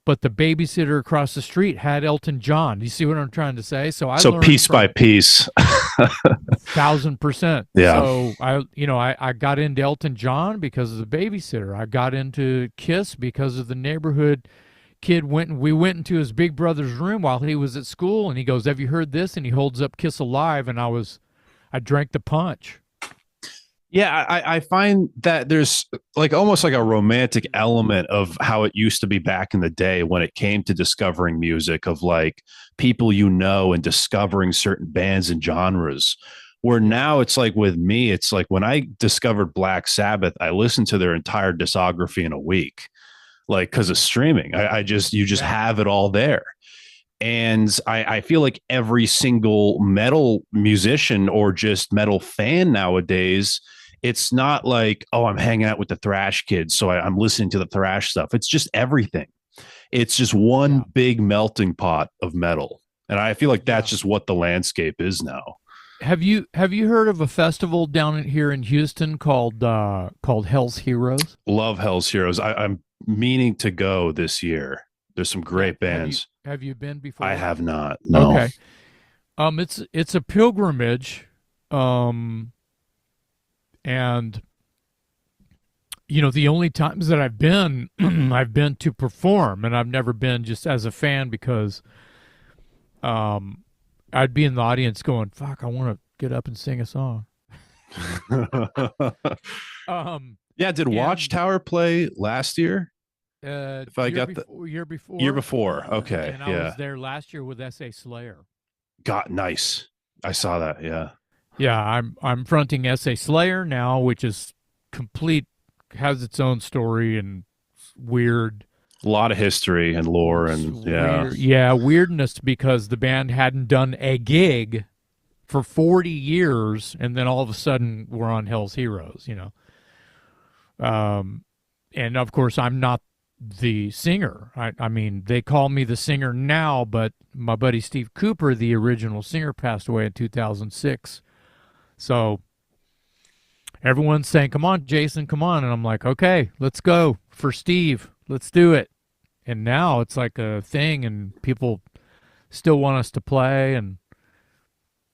but the babysitter across the street had Elton John. You see what I'm trying to say? So I learned Piece by piece. 1,000%. Yeah. So I got into Elton John because of the babysitter. I got into Kiss because of the neighborhood kid. We went into his big brother's room while he was at school, and he goes, "Have you heard this?" And he holds up Kiss Alive, and I drank the punch. Yeah, I find that there's like almost like a romantic element of how it used to be back in the day when it came to discovering music, of like people and discovering certain bands and genres. Where now it's like with me, it's like when I discovered Black Sabbath, I listened to their entire discography in a week, like because of streaming. You just have it all there. And I feel like every single metal musician or just metal fan nowadays, it's not like, oh, I'm hanging out with the thrash kids, so I'm listening to the thrash stuff. It's just everything. It's just one big melting pot of metal. And I feel like that's just what the landscape is now. Have you heard of a festival down here in Houston called Hell's Heroes? Love Hell's Heroes. I'm meaning to go this year. There's some great bands. Have you been before? I have not. No. Okay. It's a pilgrimage, and the only times that I've been, I've been to perform, and I've never been just as a fan, because I'd be in the audience going, "Fuck, I want to get up and sing a song." Yeah, did Watchtower play last year? If I got year before. Okay, and I was there last year with S.A. Slayer. Got nice. I saw that. Yeah. Yeah, I'm fronting S.A. Slayer now, which is complete has its own story and weird. A lot of history and lore, It's and yeah. weird. Yeah, weirdness because the band hadn't done a gig for 40 years, and then all of a sudden we're on Hell's Heroes, and of course I'm not the singer. I mean, they call me the singer now, but my buddy Steve Cooper, the original singer, passed away in 2006. So everyone's saying, come on, Jason, come on. And I'm like, okay, let's go for Steve. Let's do it. And now it's like a thing, and people still want us to play. And,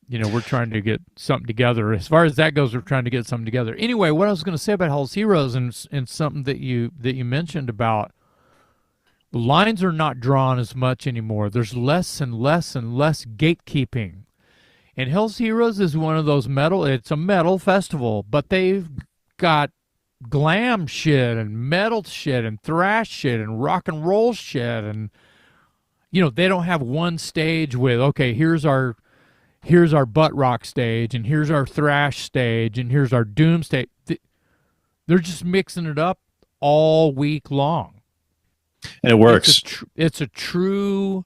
we're trying to get something together. As far as that goes, we're trying to get something together. Anyway, what I was going to say about Hell's Heroes and something that you mentioned about the lines are not drawn as much anymore. There's less and less and less gatekeeping. And Hell's Heroes is one of those it's a metal festival, but they've got glam shit and metal shit and thrash shit and rock and roll shit. And, they don't have one stage with, okay, here's our butt rock stage and here's our thrash stage and here's our doom stage. They're just mixing it up all week long. And it works. It's a true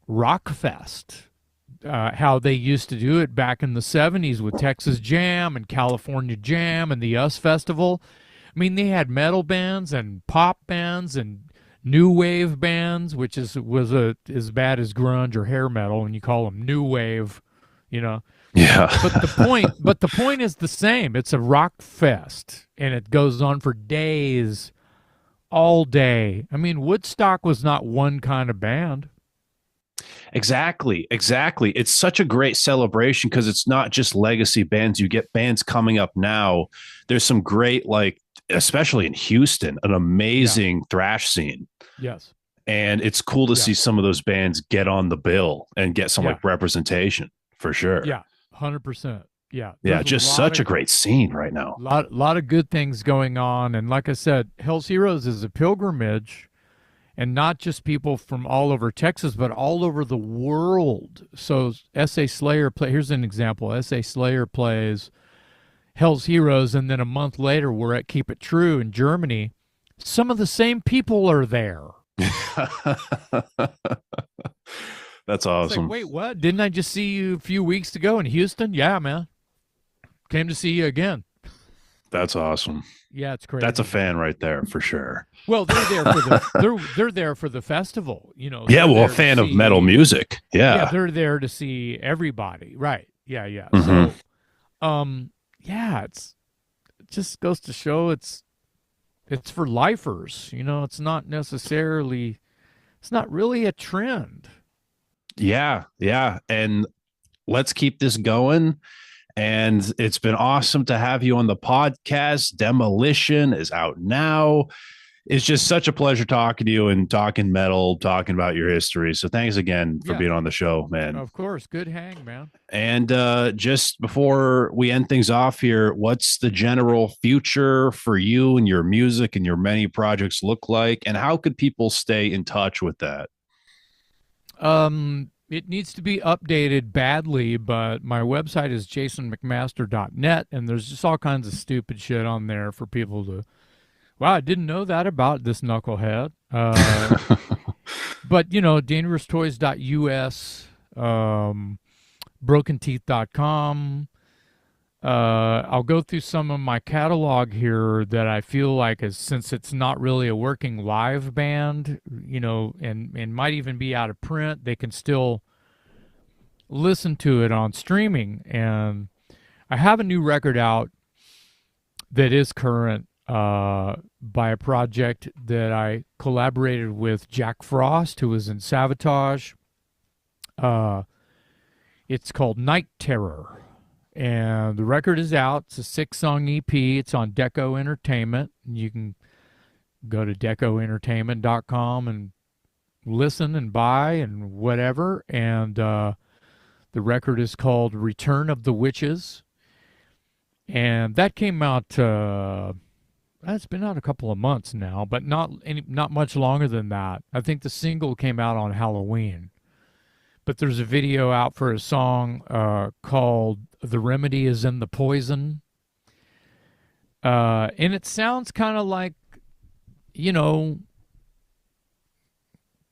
rock fest. How they used to do it back in the 70s with Texas Jam and California Jam and the US Festival. I mean, they had metal bands and pop bands and new wave bands, which was as bad as grunge or hair metal when you call them new wave, Yeah. But the point is the same. It's a rock fest, and it goes on for days, all day. I mean, Woodstock was not one kind of band. Exactly. It's such a great celebration because it's not just legacy bands. You get bands coming up now. There's some great, like, especially in Houston, an amazing thrash scene. Yes. And it's cool to see some of those bands get on the bill and get some like representation for sure. Yeah. 100%. Yeah. Yeah. Just such a great scene right now. Lot of good things going on. And like I said, Hell's Heroes is a pilgrimage. And not just people from all over Texas, but all over the world. So S.A. Slayer here's an example. S.A. Slayer plays Hell's Heroes, and then a month later we're at Keep It True in Germany. Some of the same people are there. That's awesome. Like, wait, what? Didn't I just see you a few weeks ago in Houston? Yeah, man. Came to see you again. That's awesome. Yeah, it's crazy. That's a fan right there for sure. Well, they're there for the they're there for the festival, Yeah, well, a fan of metal music. Yeah, they're there to see everybody. Right. Yeah. Mm-hmm. So, it just goes to show it's for lifers. It's not really a trend. Yeah, and let's keep this going. And it's been awesome to have you on the podcast. Demolition is out now. It's just such a pleasure talking to you and talking metal, talking about your history. So thanks again for being on the show, man. Of course. Good hang, man. And just before we end things off here, what's the general future for you and your music and your many projects look like? And how could people stay in touch with that? It needs to be updated badly, but my website is jasonmcmaster.net, and there's just all kinds of stupid shit on there for people to, wow, I didn't know that about this knucklehead. But, dangeroustoys.us, brokenteeth.com. I'll go through some of my catalog here that I feel like since it's not really a working live band, and might even be out of print, they can still listen to it on streaming. And I have a new record out that is current by a project that I collaborated with Jack Frost, who was in Savatage. It's called Night Terror. And the record is out. It's a 6-song EP. It's on Deco Entertainment. You can go to decoentertainment.com and listen and buy and whatever. And the record is called Return of the Witches. And that came out, it's been out a couple of months now, but not much longer than that. I think the single came out on Halloween. But there's a video out for a song called The Remedy is in the Poison. And it sounds kind of like, you know,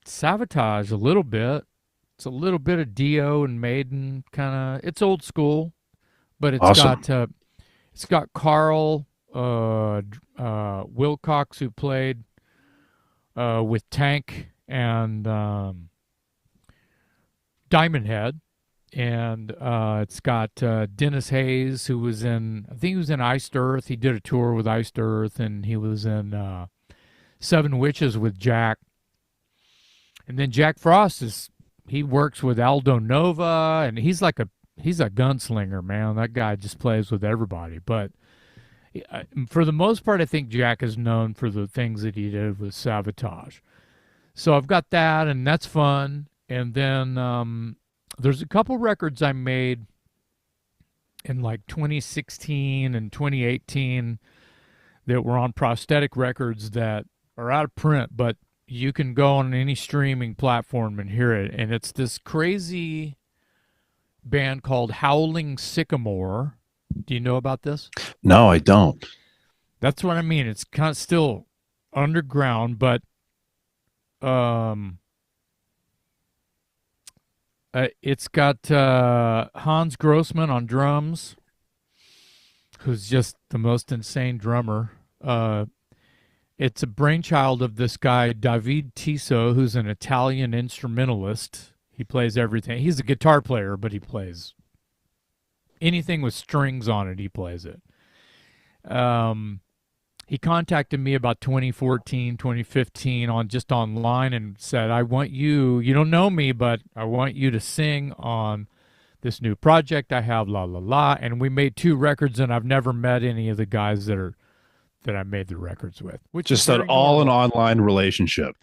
Sabotage a little bit. It's a little bit of Dio and Maiden kind of. It's old school, but Awesome. it's got Carl Wilcox, who played with Tank and Diamond Head, and it's got Dennis Hayes, who was in, I think he was in Iced Earth. He did a tour with Iced Earth, and he was in Seven Witches with Jack. And then Jack Frost he works with Aldo Nova, and he's a gunslinger, man. That guy just plays with everybody. But for the most part, I think Jack is known for the things that he did with Sabotage. So I've got that, and that's fun. And then there's a couple records I made in like 2016 and 2018 that were on Prosthetic Records that are out of print, but you can go on any streaming platform and hear it. And it's this crazy band called Howling Sycamore. Do you know about this? No, I don't. That's what I mean. It's kind of still underground, but um, it's got Hans Grossman on drums, who's just the most insane drummer. It's a brainchild of this guy, David Tiso, who's an Italian instrumentalist. He plays everything. He's a guitar player, but he plays anything with strings on it, he plays it. He contacted me about 2014, 2015 on just online and said, I want you don't know me, but I want you to sing on this new project I have, la, la, la. And we made 2 records, and I've never met any of the guys that I made the records with, which is Just an very all an normal. online relationship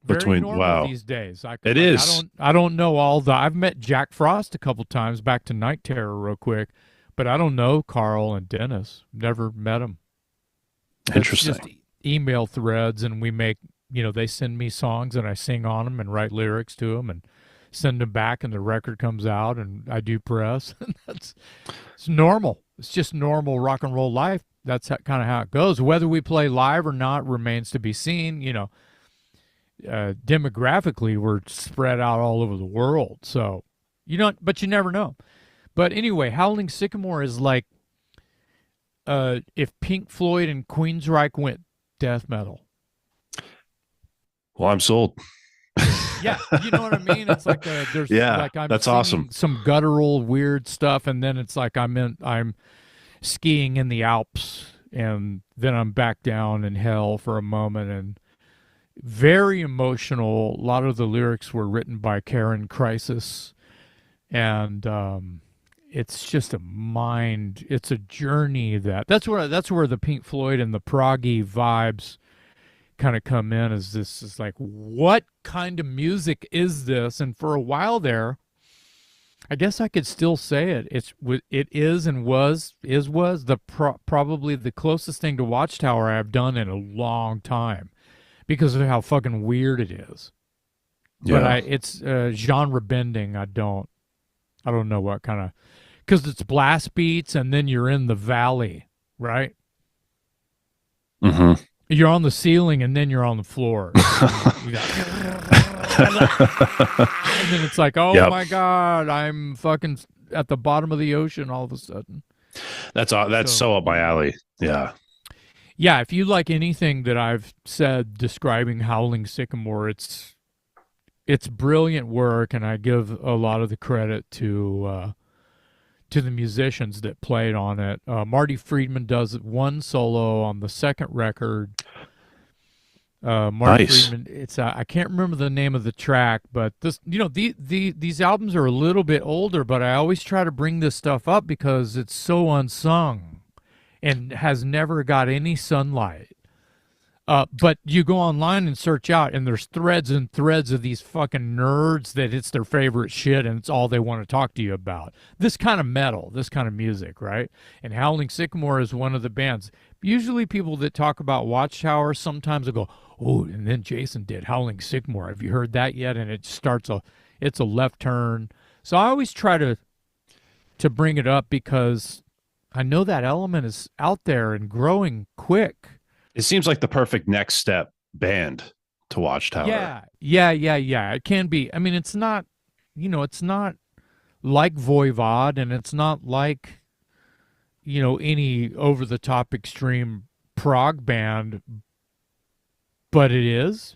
Very between, normal wow, these days. it is. I don't know all the. I've met Jack Frost a couple times. Back to Night Terror real quick, but I don't know Carl and Dennis. Never met them. It's just Interesting. email threads, and we make. They send me songs, and I sing on them and write lyrics to them, and send them back, and the record comes out, and I do press. It's normal. It's just normal rock and roll life. That's kind of how it goes. Whether we play live or not remains to be seen. Demographically, we're spread out all over the world, so but you never know. But anyway, Howling Sycamore is like if Pink Floyd and Queensryche went death metal. Well, I'm sold. Yeah, you know what I mean. It's like there's Yeah, like I'm that's singing awesome. some guttural weird stuff, and then it's like I'm skiing in the Alps, and then I'm back down in hell for a moment, and very emotional. A lot of the lyrics were written by Karen Crisis, and it's just it's a journey that's where the Pink Floyd and the proggy vibes kind of come in. This is like, what kind of music is this? And for a while there, I guess I could still say it. It is and was probably the closest thing to Watchtower I've done in a long time because of how fucking weird it is. But Yeah. it's genre bending. I don't know what kind of, because it's blast beats, and then you're in the valley, right? Hmm. You're on the ceiling, and then you're on the floor. And then it's like, oh Yep. my God, I'm fucking at the bottom of the ocean all of a sudden. That's So, so up my alley. Yeah. yeah, if you like anything that I've said describing Howling Sycamore, it's brilliant work, and I give a lot of the credit to the musicians that played on it. Marty Friedman does one solo on the second record. Marty Nice. Friedman. It's I can't remember the name of the track, but these albums are a little bit older, but I always try to bring this stuff up because it's so unsung and has never got any sunlight. But you go online and search out, and there's threads and threads of these fucking nerds that it's their favorite shit, and it's all they want to talk to you about. This kind of metal, this kind of music, right? And Howling Sycamore is one of the bands. Usually people that talk about Watchtower sometimes will go, oh, and then Jason did Howling Sycamore. Have you heard that yet? And it's a left turn. So I always try to bring it up because I know that element is out there and growing quick. It seems like the perfect next step band to Watchtower. Yeah. It can be. I mean, it's not, it's not like Voivod, and it's not like, any over the top extreme prog band, but it is.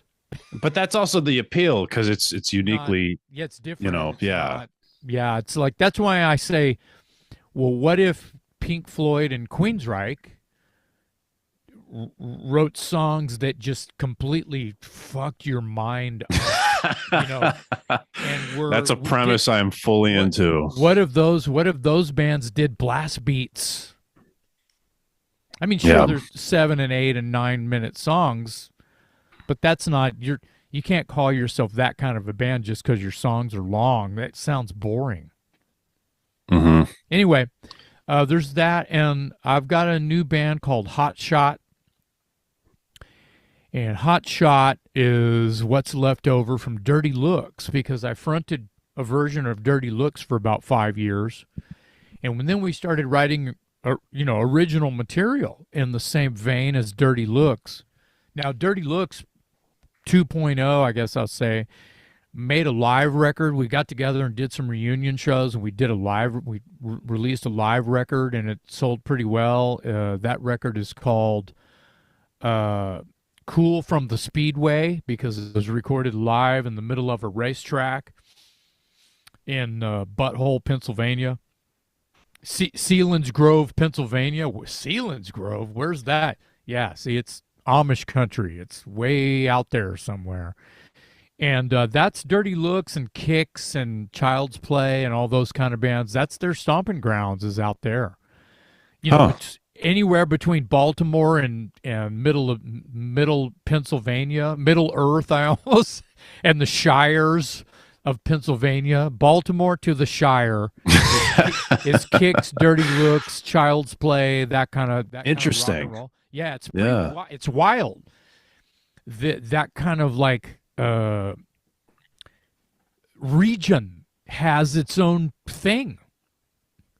But that's also the appeal because it's Not, uniquely, yeah, it's different. It's yeah. not, yeah, it's like, that's why I say, well, what if Pink Floyd and Queensryche wrote songs that just completely fucked your mind up, and That's a we did premise I'm fully into. what if those bands did blast beats? I mean, sure, Yeah. there's 7 and 8 and 9 minute songs, but that's not you can't call yourself that kind of a band just because your songs are long. That sounds boring. Hmm. Anyway, there's that, and I've got a new band called Hot Shot. And Hot Shot is what's left over from Dirty Looks, because I fronted a version of Dirty Looks for about 5 years. And then we started writing, original material in the same vein as Dirty Looks. Now, Dirty Looks 2.0, I guess I'll say, made a live record. We got together and did some reunion shows, and we released a live record, and it sold pretty well. That record is called Cool from the Speedway, because it was recorded live in the middle of a racetrack in Butthole, Pennsylvania. Sealands Grove, Pennsylvania. Sealands Grove? Where's that? Yeah, see, it's Amish country. It's way out there somewhere. And that's Dirty Looks and Kicks and Child's Play and all those kind of bands. That's their stomping grounds, is out there. It's anywhere between Baltimore and middle Pennsylvania, Middle Earth, I almost, and the shires of Pennsylvania. Baltimore to the Shire is Kicks, Dirty Looks, Child's Play, that kind of Interesting. rock and roll. Yeah, it's wild. That kind of like region has its own thing.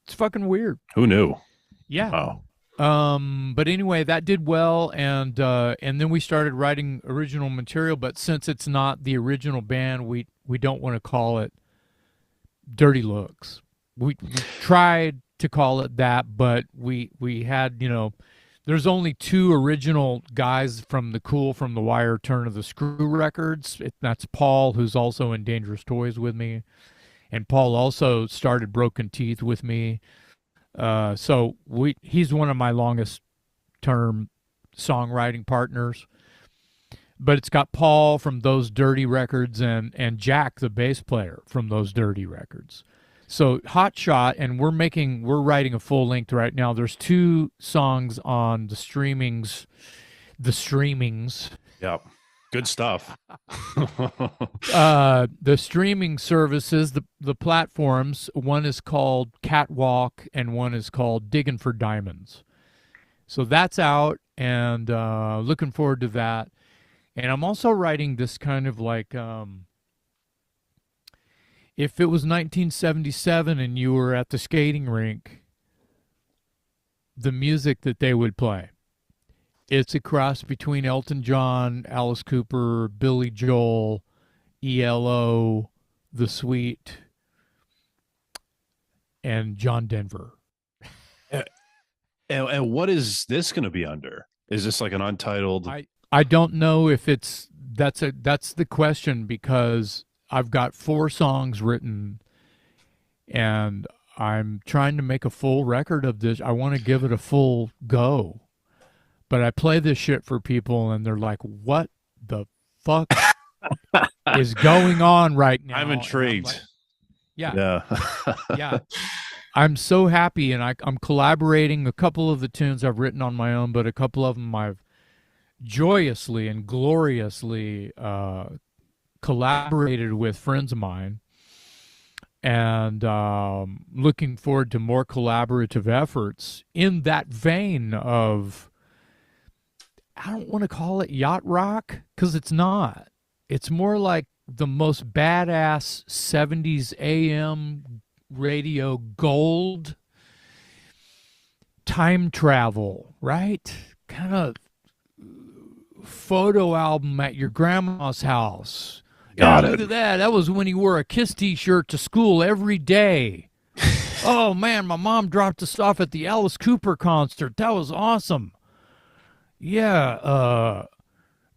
It's fucking weird. Who knew? Yeah. Wow. But anyway, that did well, and then we started writing original material. But since it's not the original band, we don't want to call it Dirty Looks. We tried to call it that, but we had, there's only 2 original guys from the Cool from the Wire Turn of the Screw records. That's Paul, who's also in Dangerous Toys with me, and Paul also started Broken Teeth with me. So he's one of my longest term songwriting partners. But it's got Paul from those Dirty records and Jack, the bass player, from those Dirty records. So Hot Shot, and we're writing a full length right now. There's 2 songs on the streamings. Yep. Good stuff. The streaming services, the platforms. One is called Catwalk, and one is called Digging for Diamonds. So that's out, and looking forward to that. And I'm also writing this kind of like, if it was 1977 and you were at the skating rink, the music that they would play. It's a cross between Elton John, Alice Cooper, Billy Joel, ELO, The Sweet, and John Denver. And what is this going to be under? Is this like an untitled? I don't know if that's the question, because I've got 4 songs written, and I'm trying to make a full record of this. I want to give it a full go. But I play this shit for people, and they're like, what the fuck is going on right now? I'm intrigued. Like, yeah. Yeah. Yeah. I'm so happy, and I'm collaborating. A couple of the tunes I've written on my own, but a couple of them I've joyously and gloriously collaborated with friends of mine. And looking forward to more collaborative efforts in that vein of, I don't want to call it yacht rock, because it's not. It's more like the most badass 70s AM radio gold. time travel, right? Kind of photo album at your grandma's house. Got Look it. at that. That was when he wore a Kiss t-shirt to school every day. Oh, man, my mom dropped us off at the Alice Cooper concert. That was awesome. Yeah,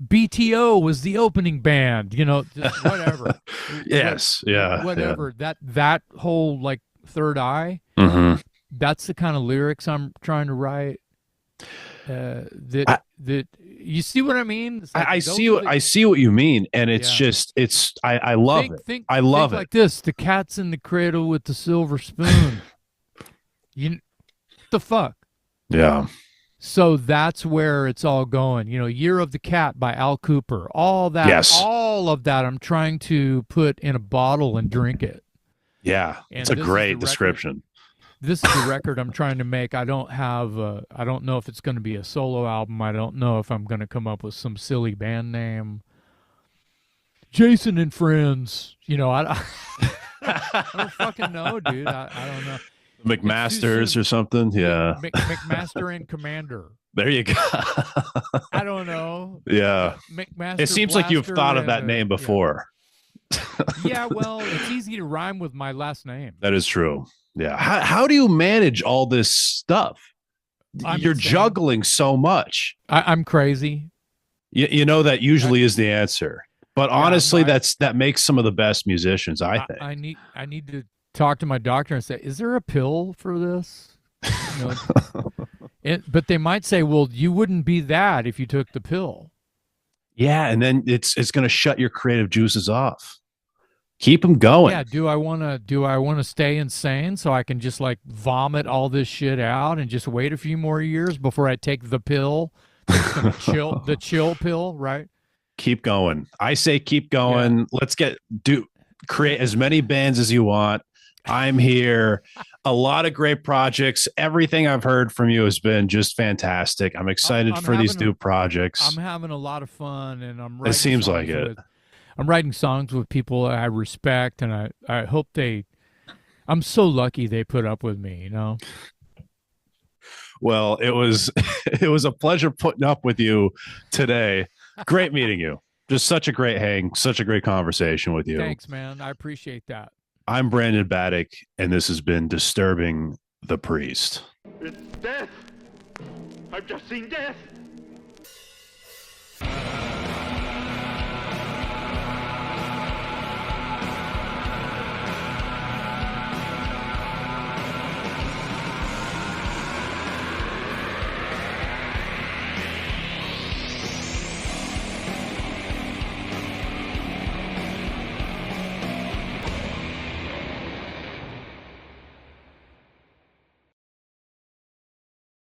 BTO was the opening band, just whatever. Yes, yeah. Whatever. Yeah. That whole, like, third eye, that's the kind of lyrics I'm trying to write. That you see what I mean? Like I see what you mean, and it's just I love it. I love it. Like this: the cat's in the cradle with the silver spoon. The fuck? Yeah. So that's where it's all going. Year of the Cat by Al Cooper. All that. Yes. All of that. I'm trying to put in a bottle and drink it. Yeah, and it's a great description. This is the record I'm trying to make. I don't know if it's going to be a solo album. I don't know if I'm going to come up with some silly band name. Jason and Friends. I don't fucking know, dude. I don't know. McMasters or something. Yeah. McMaster and Commander. There you go. I don't know. Yeah. McMaster. It seems like you've thought of that name before. Yeah, well, it's easy to rhyme with my last name. That is true. Yeah. How do you manage all this stuff? You're juggling so much. I'm crazy. You know that usually is the answer. But honestly, that makes some of the best musicians, I think. I need to talk to my doctor and say, is there a pill for this? But they might say, well, you wouldn't be that if you took the pill. Yeah, and then it's going to shut your creative juices off. Keep them going. Yeah. Do I want to stay insane so I can just like vomit all this shit out and just wait a few more years before I take the pill? The chill pill, right? Keep going. I say keep going. Yeah. Let's create as many bands as you want. I'm here. A lot of great projects. Everything I've heard from you has been just fantastic. I'm excited for these new projects. I'm having a lot of fun, and I'm. It seems like it. I'm writing songs with people I respect, and I hope I'm so lucky they put up with me, Well, it was a pleasure putting up with you today. Great meeting you. Just such a great hang, such a great conversation with you. Thanks, man. I appreciate that. I'm Brandon Battick, and this has been Disturbing the Priest. It's death! I've just seen death!